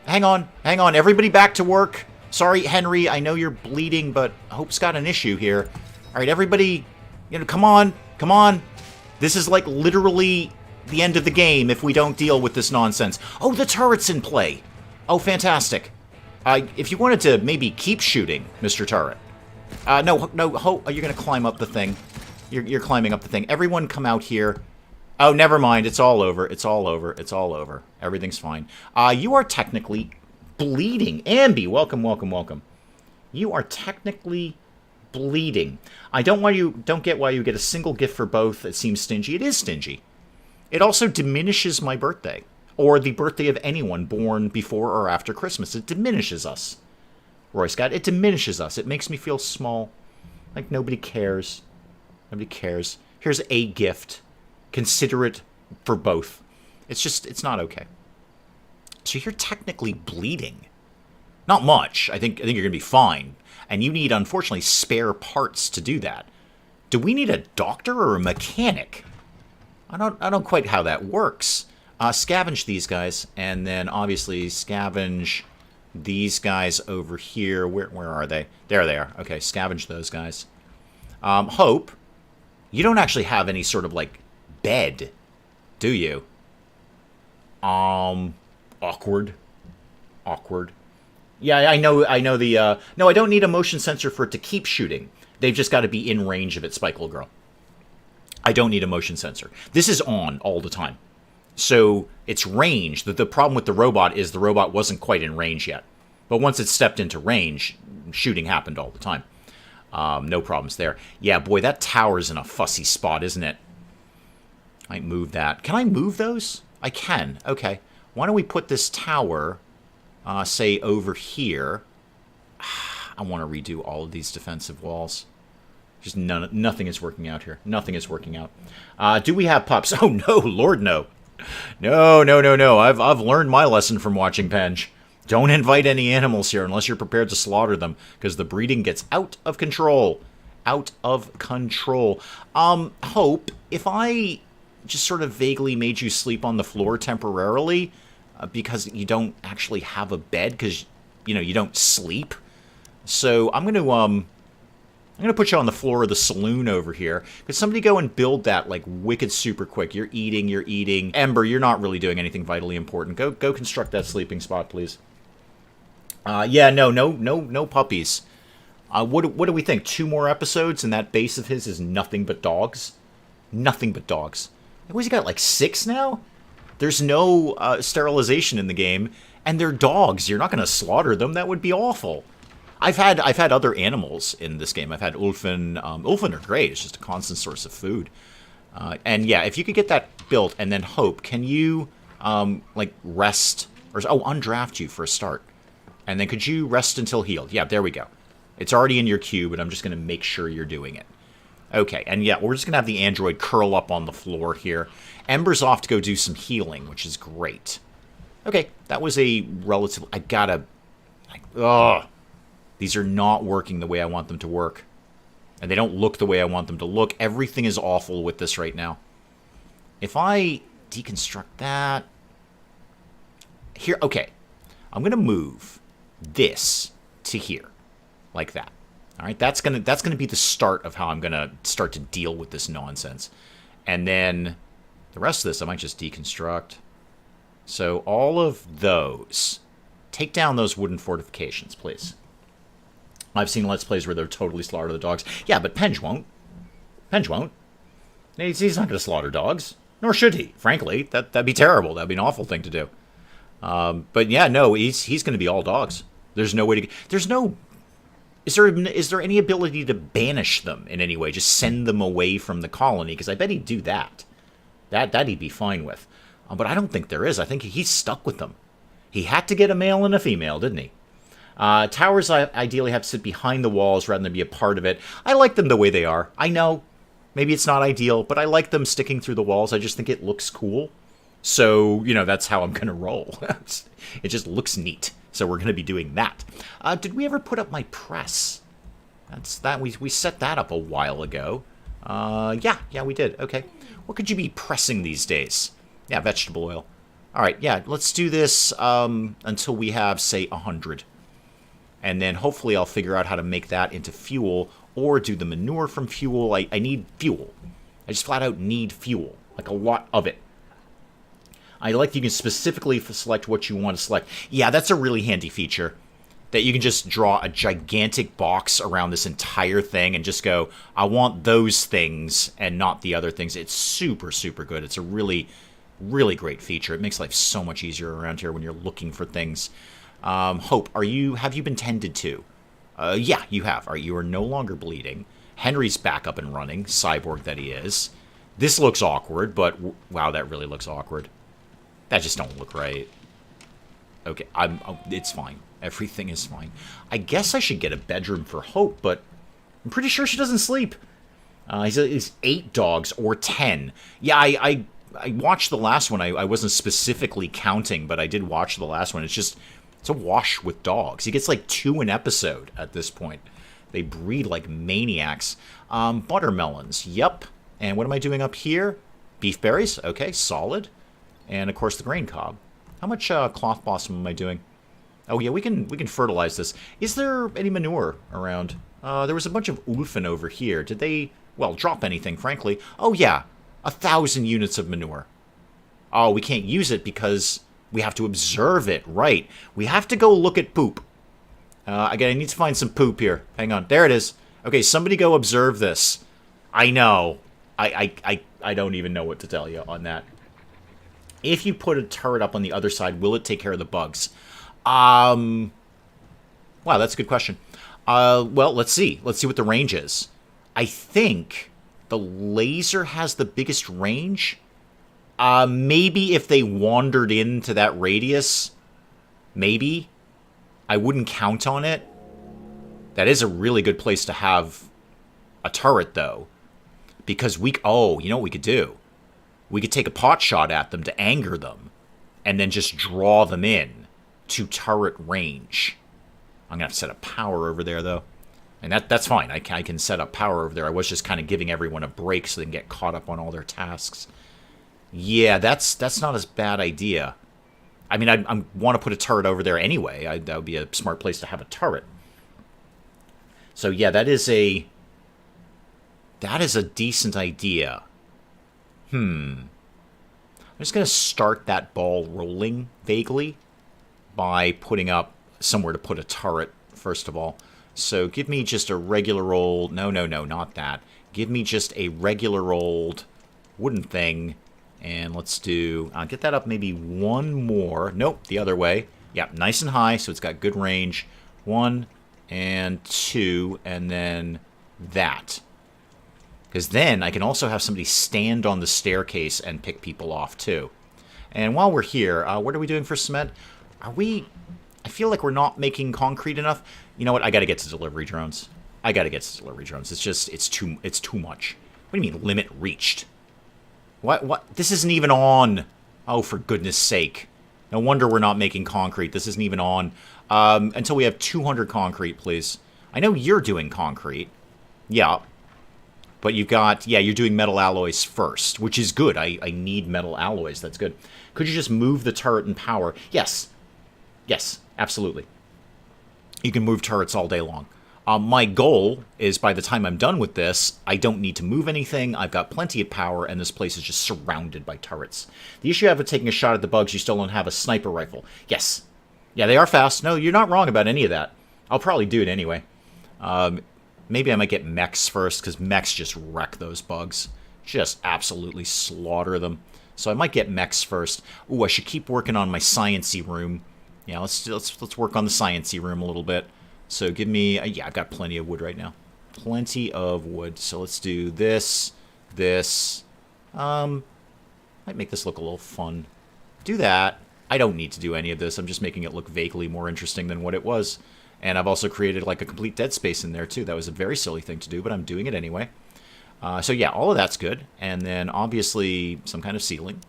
on. Everybody back to work. Sorry, Henry, I know you're bleeding, but Hope's got an issue here. All right, everybody, come on. This is like literally the end of the game if we don't deal with this nonsense. Oh, the turret's in play. Oh, fantastic. If you wanted to maybe keep shooting, Mr. Turret. No, Hope, you're going to climb up the thing. You're climbing up the thing. Everyone come out here. Oh, never mind. It's all over. Everything's fine. You are technically bleeding. Ambi, welcome. You are technically bleeding. I don't get why you get a single gift for both. It seems stingy. It is stingy. It also diminishes my birthday. Or the birthday of anyone born before or after Christmas. It diminishes us. Roy Scott, it diminishes us. It makes me feel small. Like nobody cares. Here's a gift. Consider it for both. It's not okay. So you're technically bleeding. Not much. I think you're going to be fine. And you need, unfortunately, spare parts to do that. Do we need a doctor or a mechanic? I don't quite how that works. Scavenge these guys, and then obviously scavenge these guys over here. Where are they? There they are. Okay, scavenge those guys. Hope, you don't actually have any sort of, like, bed, do you? Awkward. Yeah, I know the, no, I don't need a motion sensor for it to keep shooting. They've just got to be in range of it, Spikeable Girl. I don't need a motion sensor. This is on all the time. So it's range. The problem with the robot is the robot wasn't quite in range yet. But once it stepped into range, shooting happened all the time. No problems there. Yeah, boy, that tower's in a fussy spot, isn't it? I might move that. Can I move those? I can. Okay. Why don't we put this tower, say, over here? I want to redo all of these defensive walls. Just nothing is working out here. Nothing is working out. Do we have pups? Oh, no, Lord, no. No, no, no, no. I've learned my lesson from watching Penge. Don't invite any animals here unless you're prepared to slaughter them, because the breeding gets out of control. Out of control. Hope, if I just sort of vaguely made you sleep on the floor temporarily, because you don't actually have a bed, because, you know, you don't sleep. So I'm going to put you on the floor of the saloon over here. Could somebody go and build that, like, wicked super quick? You're eating. Ember, you're not really doing anything vitally important. Go construct that sleeping spot, please. Yeah, no puppies. What do we think? 2 more episodes and that base of his is nothing but dogs? Nothing but dogs. What's he got, like 6 now? There's no sterilization in the game, and they're dogs. You're not going to slaughter them. That would be awful. I've had other animals in this game. I've had Ulfen. Ulfen are great. It's just a constant source of food. And yeah, if you could get that built, and then Hope, can you like rest or undraft you for a start, and then could you rest until healed? Yeah, there we go. It's already in your queue, but I'm just going to make sure you're doing it. Okay, and yeah, we're just going to have the android curl up on the floor here. Ember's off to go do some healing, which is great. Okay, that was a relative. I gotta. Ugh. These are not working the way I want them to work. And they don't look the way I want them to look. Everything is awful with this right now. If I deconstruct that... Here, okay. I'm going to move this to here. Like that. Alright, that's gonna be the start of how I'm going to start to deal with this nonsense. And then the rest of this I might just deconstruct. So all of those. Take down those wooden fortifications, please. I've seen Let's Plays where they're totally slaughter the dogs. Yeah, but Penge won't. Penge won't. He's not going to slaughter dogs. Nor should he, frankly. That'd be terrible. That'd be an awful thing to do. But yeah, no, he's going to be all dogs. There's no way to... There's no... Is there any ability to banish them in any way? Just send them away from the colony? Because I bet he'd do that. That he'd be fine with. But I don't think there is. I think he's stuck with them. He had to get a male and a female, didn't he? Towers ideally have to sit behind the walls rather than be a part of it. I like them the way they are. I know, maybe it's not ideal, but I like them sticking through the walls. I just think it looks cool. So, you know, that's how I'm going to roll. It just looks neat. So we're going to be doing that. Did we ever put up my press? We set that up a while ago. Yeah, we did. Okay. What could you be pressing these days? Yeah, vegetable oil. All right, yeah, let's do this until we have, say, 100. And then hopefully I'll figure out how to make that into fuel or do the manure from fuel. I need fuel. I just flat out need fuel, like a lot of it. I like that you can specifically select what you want to select. Yeah, that's a really handy feature, that you can just draw a gigantic box around this entire thing and just go, I want those things and not the other things. It's super, super good. It's a really, really great feature. It makes life so much easier around here when you're looking for things. Hope, have you been tended to? Yeah, you have. All right, you are no longer bleeding. Henry's back up and running, cyborg that he is. This looks awkward, but wow, that really looks awkward. That just don't look right. Okay, it's fine. Everything is fine. I guess I should get a bedroom for Hope, but I'm pretty sure she doesn't sleep. He's 8 dogs or 10. Yeah, I watched the last one. I wasn't specifically counting, but I did watch the last one. It's a wash with dogs. He gets like 2 an episode at this point. They breed like maniacs. Buttermelons, yep. And what am I doing up here? Beef berries, okay, solid. And of course the grain cob. How much cloth blossom am I doing? Oh yeah, we can fertilize this. Is there any manure around? There was a bunch of Ulfen over here. Did they, well, drop anything, frankly? Oh yeah, 1,000 units of manure. Oh, we can't use it because we have to observe it, right. We have to go look at poop. Again, I need to find some poop here. Hang on. There it is. Okay, somebody go observe this. I know. I don't even know what to tell you on that. If you put a turret up on the other side, will it take care of the bugs? Wow, that's a good question. Well, let's see. Let's see what the range is. I think the laser has the biggest range. Maybe if they wandered into that radius, maybe. I wouldn't count on it. That is a really good place to have a turret, though. Because oh, you know what we could do? We could take a pot shot at them to anger them, and then just draw them in to turret range. I'm going to have to set up power over there, though. And that's fine. I can set up power over there. I was just kind of giving everyone a break so they can get caught up on all their tasks. Yeah, that's not a bad idea. I mean, I want to put a turret over there anyway. That would be a smart place to have a turret. So yeah, that is a decent idea. I'm just going to start that ball rolling vaguely by putting up somewhere to put a turret, first of all. So give me just a regular old... No, not that. Give me just a regular old wooden thing. And let's do... I'll get that up maybe one more. Nope, the other way. Yeah, nice and high, so it's got good range. 1 and 2, and then that. Because then I can also have somebody stand on the staircase and pick people off, too. And while we're here, what are we doing for cement? I feel like we're not making concrete enough. You know what? I got to get to delivery drones. It's just, it's too much. What do you mean, limit reached? What? This isn't even on. Oh, for goodness sake. No wonder we're not making concrete. This isn't even on. Until we have 200 concrete, please. I know you're doing concrete. Yeah. But you've got, yeah, you're doing metal alloys first, which is good. I need metal alloys. That's good. Could you just move the turret and power? Yes. Yes, absolutely. You can move turrets all day long. My goal is by the time I'm done with this, I don't need to move anything. I've got plenty of power, and this place is just surrounded by turrets. The issue I have with taking a shot at the bugs, you still don't have a sniper rifle. Yes. Yeah, they are fast. No, you're not wrong about any of that. I'll probably do it anyway. Maybe I might get mechs first, because mechs just wreck those bugs. Just absolutely slaughter them. So I might get mechs first. Ooh, I should keep working on my science-y room. Yeah, let's work on the science-y room a little bit. So give me... yeah, I've got plenty of wood right now. Plenty of wood. So let's do this, this. Might make this look a little fun. Do that. I don't need to do any of this. I'm just making it look vaguely more interesting than what it was. And I've also created like a complete dead space in there too. That was a very silly thing to do, but I'm doing it anyway. So yeah, all of that's good. And then obviously some kind of ceiling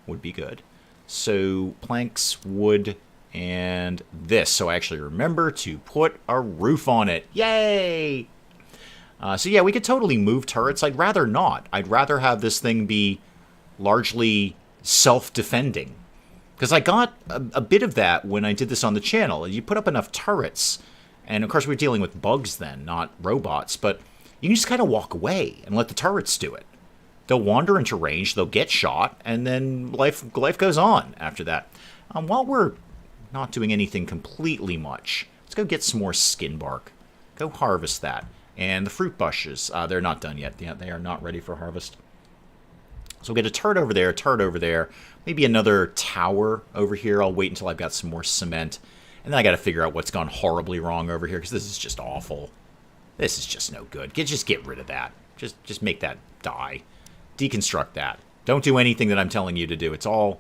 would be good. So planks, wood, and this. So I actually remember to put a roof on it. Yay! So yeah, we could totally move turrets. I'd rather not. I'd rather have this thing be largely self-defending. Because I got a bit of that when I did this on the channel. You put up enough turrets, and of course we're dealing with bugs then, not robots, but you can just kind of walk away and let the turrets do it. They'll wander into range, they'll get shot, and then life goes on after that. While we're not doing anything completely much, let's go get some more skin bark. Go harvest that. And the fruit bushes, they're not done yet. They are not ready for harvest. So we'll get a turret over there, maybe another tower over here. I'll wait until I've got some more cement. And then I got to figure out what's gone horribly wrong over here, because this is just awful. This is just no good. Just get rid of that. Just make that die. Deconstruct that. Don't do anything that I'm telling you to do. It's all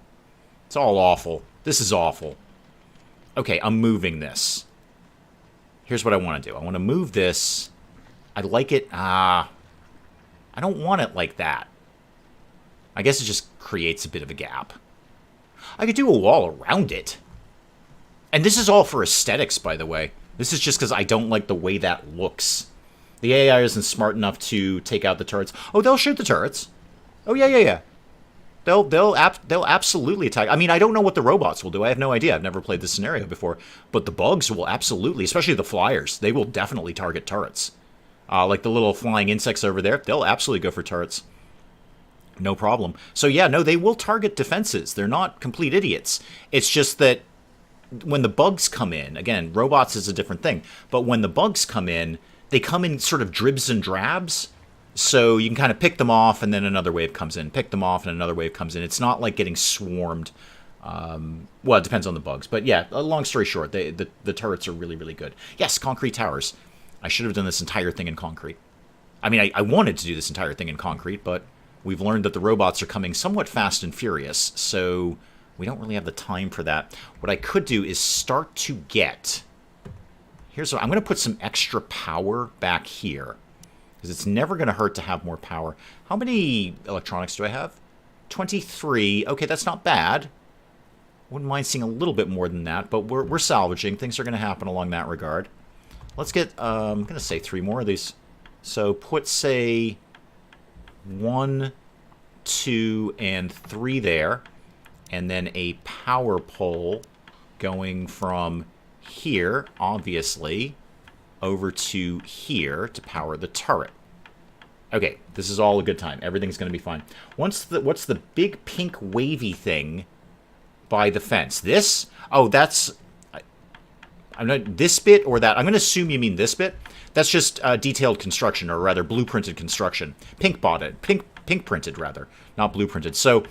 awful. This is awful. Okay, I'm moving this. Here's what I want to do. I want to move this. I like it. I don't want it like that. I guess it just creates a bit of a gap. I could do a wall around it. And this is all for aesthetics, by the way. This is just because I don't like the way that looks. The AI isn't smart enough to take out the turrets. Oh, they'll shoot the turrets. Oh, yeah. They'll absolutely attack. I mean, I don't know what the robots will do. I have no idea. I've never played this scenario before. But the bugs will absolutely, especially the flyers, they will definitely target turrets. Like the little flying insects over there, they'll absolutely go for turrets. No problem. So yeah, no, they will target defenses. They're not complete idiots. It's just that when the bugs come in, again, robots is a different thing, but when the bugs come in, they come in sort of dribs and drabs. So you can kind of pick them off, and then another wave comes in. Pick them off, and another wave comes in. It's not like getting swarmed. Well, it depends on the bugs. But yeah, long story short, the turrets are really, really good. Yes, concrete towers. I should have done this entire thing in concrete. I mean, I wanted to do this entire thing in concrete, but we've learned that the robots are coming somewhat fast and furious, so we don't really have the time for that. What I could do is start to get... Here's what I'm going to put some extra power back here, because it's never going to hurt to have more power. How many electronics do I have? 23. Okay, that's not bad. Wouldn't mind seeing a little bit more than that, but we're salvaging. Things are going to happen along that regard. Let's get, I'm going to say 3 more of these. So put, say, 1, 2, and 3 there. And then a power pole going from here, obviously, over to here to power the turret. Okay, this is all a good time. Everything's going to be fine. What's the big pink wavy thing by the fence? This? Oh, that's... I'm not this bit or that. I'm going to assume you mean this bit. That's just detailed construction, or rather blueprinted construction. Pink printed rather, not blueprinted. So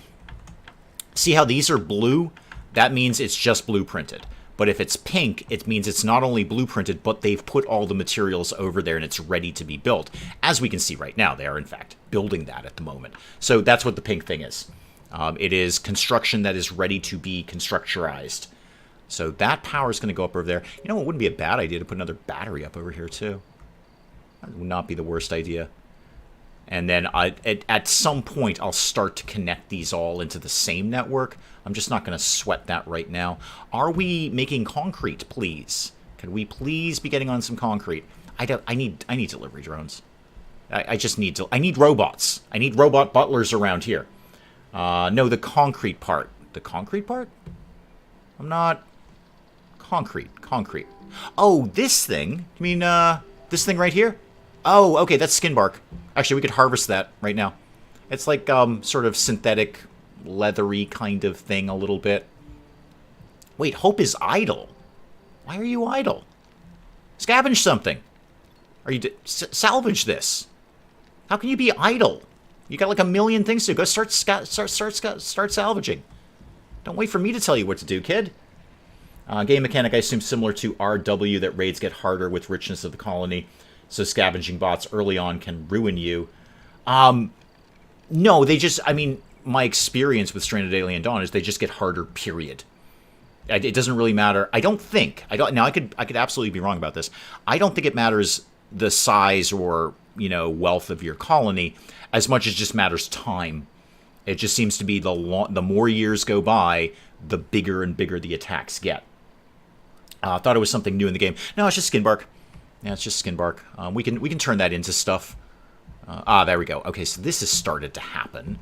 see how these are blue? That means it's just blueprinted. But if it's pink, it means it's not only blueprinted, but they've put all the materials over there and it's ready to be built. As we can see right now, they are in fact building that at the moment. So that's what the pink thing is. It is construction that is ready to be constructurized. So that power is going to go up over there. You know, it wouldn't be a bad idea to put another battery up over here too. That would not be the worst idea. And then at some point, I'll start to connect these all into the same network. I'm just not going to sweat that right now. Are we making concrete, please? Can we please be getting on some concrete? I need delivery drones. I need robots. I need robot butlers around here. No, the concrete part. The concrete part? I'm not... Concrete. Oh, this thing? You mean, this thing right here? Oh, okay, that's skin bark. Actually, we could harvest that right now. It's like, sort of synthetic, leathery kind of thing a little bit. Wait, Hope is idle. Why are you idle? Scavenge something. Are you... salvage this. How can you be idle? You got like a million things to do. Go start salvaging. Don't wait for me to tell you what to do, kid. Game mechanic, I assume similar to RW, that raids get harder with richness of the colony. So scavenging bots early on can ruin you. No, they just... I mean, my experience with Stranded Alien Dawn is they just get harder, period. It doesn't really matter. I don't think... Now, I could absolutely be wrong about this. I don't think it matters the size or, you know, wealth of your colony as much as just matters time. It just seems to be the more years go by, the bigger and bigger the attacks get. I thought it was something new in the game. No, it's just skin bark. Yeah, it's just skin bark. We can turn that into stuff. There we go. Okay, so this has started to happen.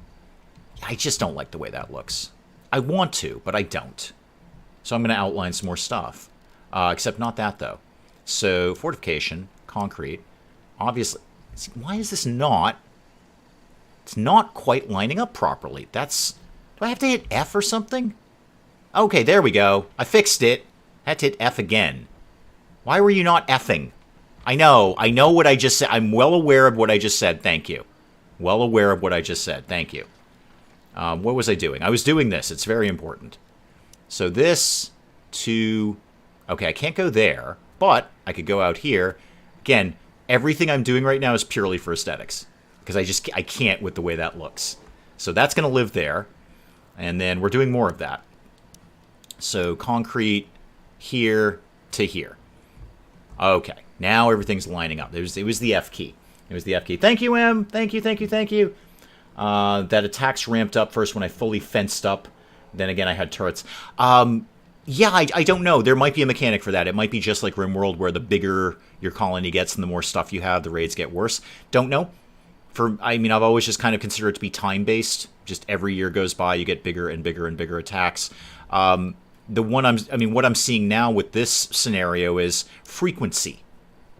I just don't like the way that looks. I want to, but I don't. So I'm going to outline some more stuff. Except not that, though. So, fortification, concrete. Obviously, see, why is this not... It's not quite lining up properly. That's... Do I have to hit F or something? Okay, there we go. I fixed it. I had to hit F again. Why were you not effing? I know what I just said. I'm well aware of what I just said. Thank you. Well aware of what I just said. Thank you. What was I doing? I was doing this. It's very important. So this to... Okay, I can't go there, but I could go out here. Again, everything I'm doing right now is purely for aesthetics. Because I can't with the way that looks. So that's going to live there. And then we're doing more of that. So concrete here to here. Okay, now everything's lining up. It was the F key. It was the F key. Thank you, M. Thank you. That attacks ramped up first when I fully fenced up. Then again, I had turrets. Yeah, I don't know. There might be a mechanic for that. It might be just like RimWorld, where the bigger your colony gets and the more stuff you have, the raids get worse. Don't know. I mean, I've always just kind of considered it to be time-based. Just every year goes by, you get bigger and bigger and bigger attacks. What I'm seeing now with this scenario is frequency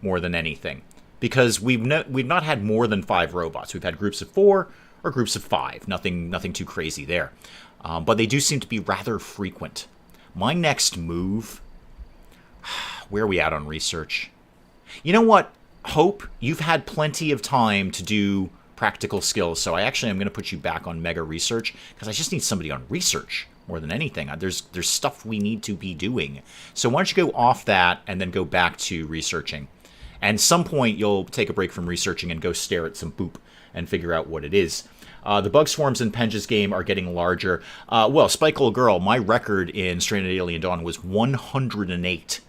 more than anything, because we've not had more than 5 robots. We've had groups of 4 or groups of 5. Nothing too crazy there, but they do seem to be rather frequent. My next move... Where are we at on research? You know what, Hope? You've had plenty of time to do practical skills, so I'm going to put you back on mega research, because I just need somebody on research more than anything. There's stuff we need to be doing. So why don't you go off that and then go back to researching. And some point you'll take a break from researching and go stare at some poop and figure out what it is. The bug swarms in Penja's game are getting larger. Well, Spike Little Girl, my record in Stranded Alien Dawn was 108.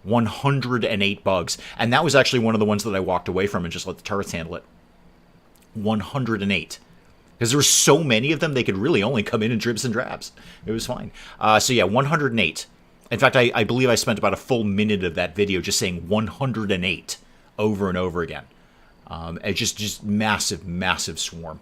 108 bugs. And that was actually one of the ones that I walked away from and just let the turrets handle it. 108. Because there were so many of them, they could really only come in dribs and drabs. It was fine. So yeah, 108. In fact, I believe I spent about a full minute of that video just saying 108 over and over again. It's just massive, massive swarm.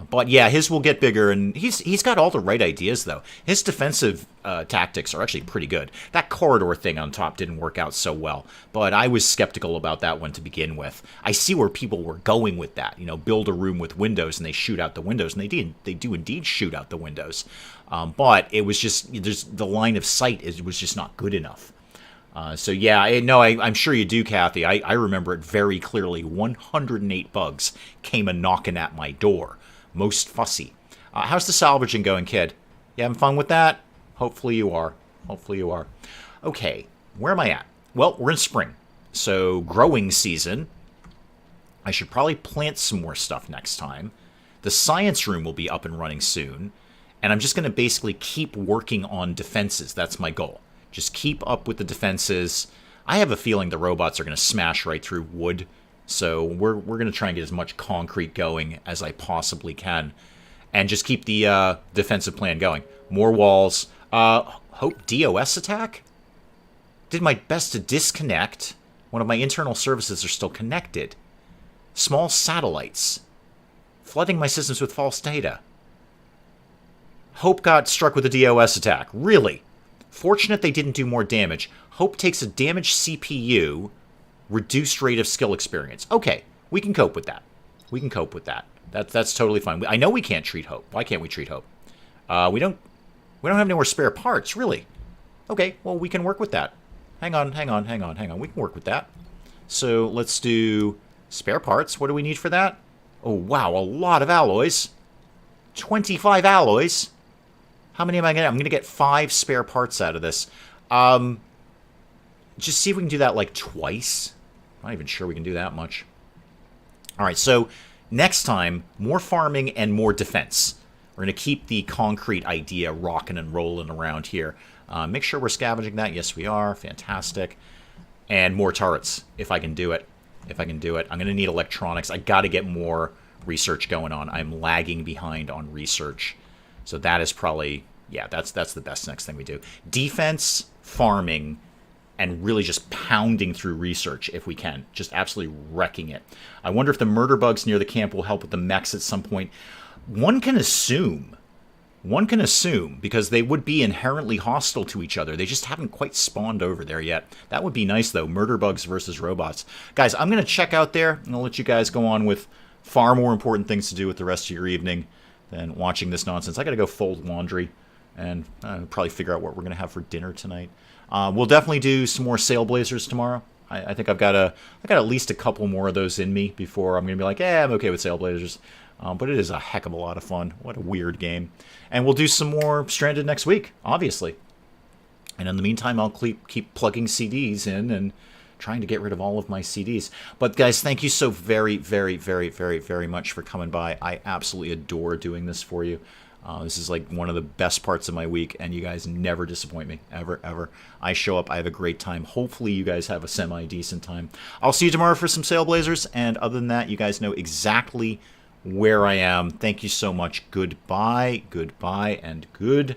But yeah, his will get bigger, and he's got all the right ideas, though. His defensive tactics are actually pretty good. That corridor thing on top didn't work out so well, but I was skeptical about that one to begin with. I see where people were going with that. You know, build a room with windows, and they shoot out the windows, and they do indeed shoot out the windows. But it was just, the line of sight was just not good enough. So yeah, I'm sure you do, Kathy. I remember it very clearly. 108 bugs came a-knocking at my door. Most fussy. How's the salvaging going, kid? You having fun with that? Hopefully you are. Hopefully you are. Okay, where am I at? Well, we're in spring. So, growing season. I should probably plant some more stuff next time. The science room will be up and running soon. And I'm just going to basically keep working on defenses. That's my goal. Just keep up with the defenses. I have a feeling the robots are going to smash right through wood. So we're going to try and get as much concrete going as I possibly can. And just keep the defensive plan going. More walls. Hope DOS attack? Did my best to disconnect. One of my internal services are still connected. Small satellites. Flooding my systems with false data. Hope got struck with a DOS attack. Really? Fortunate they didn't do more damage. Hope takes a damaged CPU... reduced rate of skill experience. Okay, we can cope with that. We can cope with that. That's totally fine. I know we can't treat Hope. Why can't we treat Hope? We don't have any more spare parts, really. Okay, well, we can work with that. Hang on. We can work with that. So let's do spare parts. What do we need for that? Oh, wow, a lot of alloys. 25 alloys. How many am I going to get? I'm going to get 5 spare parts out of this. Just see if we can do that like twice. I'm not even sure we can do that much. All right, so next time, more farming and more defense. We're going to keep the concrete idea rocking and rolling around here. Make sure we're scavenging that. Yes, we are. Fantastic. And more turrets, if I can do it. I'm going to need electronics. I got to get more research going on. I'm lagging behind on research. So that is probably, yeah, that's the best next thing we do. Defense, farming, and really just pounding through research if we can. Just absolutely wrecking it. I wonder if the murder bugs near the camp will help with the mechs at some point. One can assume, because they would be inherently hostile to each other. They just haven't quite spawned over there yet. That would be nice, though. Murder bugs versus robots. Guys, I'm going to check out there, and I'll let you guys go on with far more important things to do with the rest of your evening than watching this nonsense. I got to go fold laundry and probably figure out what we're going to have for dinner tonight. We'll definitely do some more sail blazers tomorrow. I think I got at least a couple more of those in me before I'm going to be like, I'm okay with sail blazers. But it is a heck of a lot of fun. What a weird game. And we'll do some more Stranded next week, obviously. And in the meantime, I'll keep plugging CDs in and trying to get rid of all of my CDs. But guys, thank you so very, very, very, very, very much for coming by. I absolutely adore doing this for you. This is like one of the best parts of my week, and you guys never disappoint me, ever, ever. I show up, I have a great time. Hopefully you guys have a semi-decent time. I'll see you tomorrow for some Sail Blazers, and other than that, you guys know exactly where I am. Thank you so much. Goodbye, and goodbye.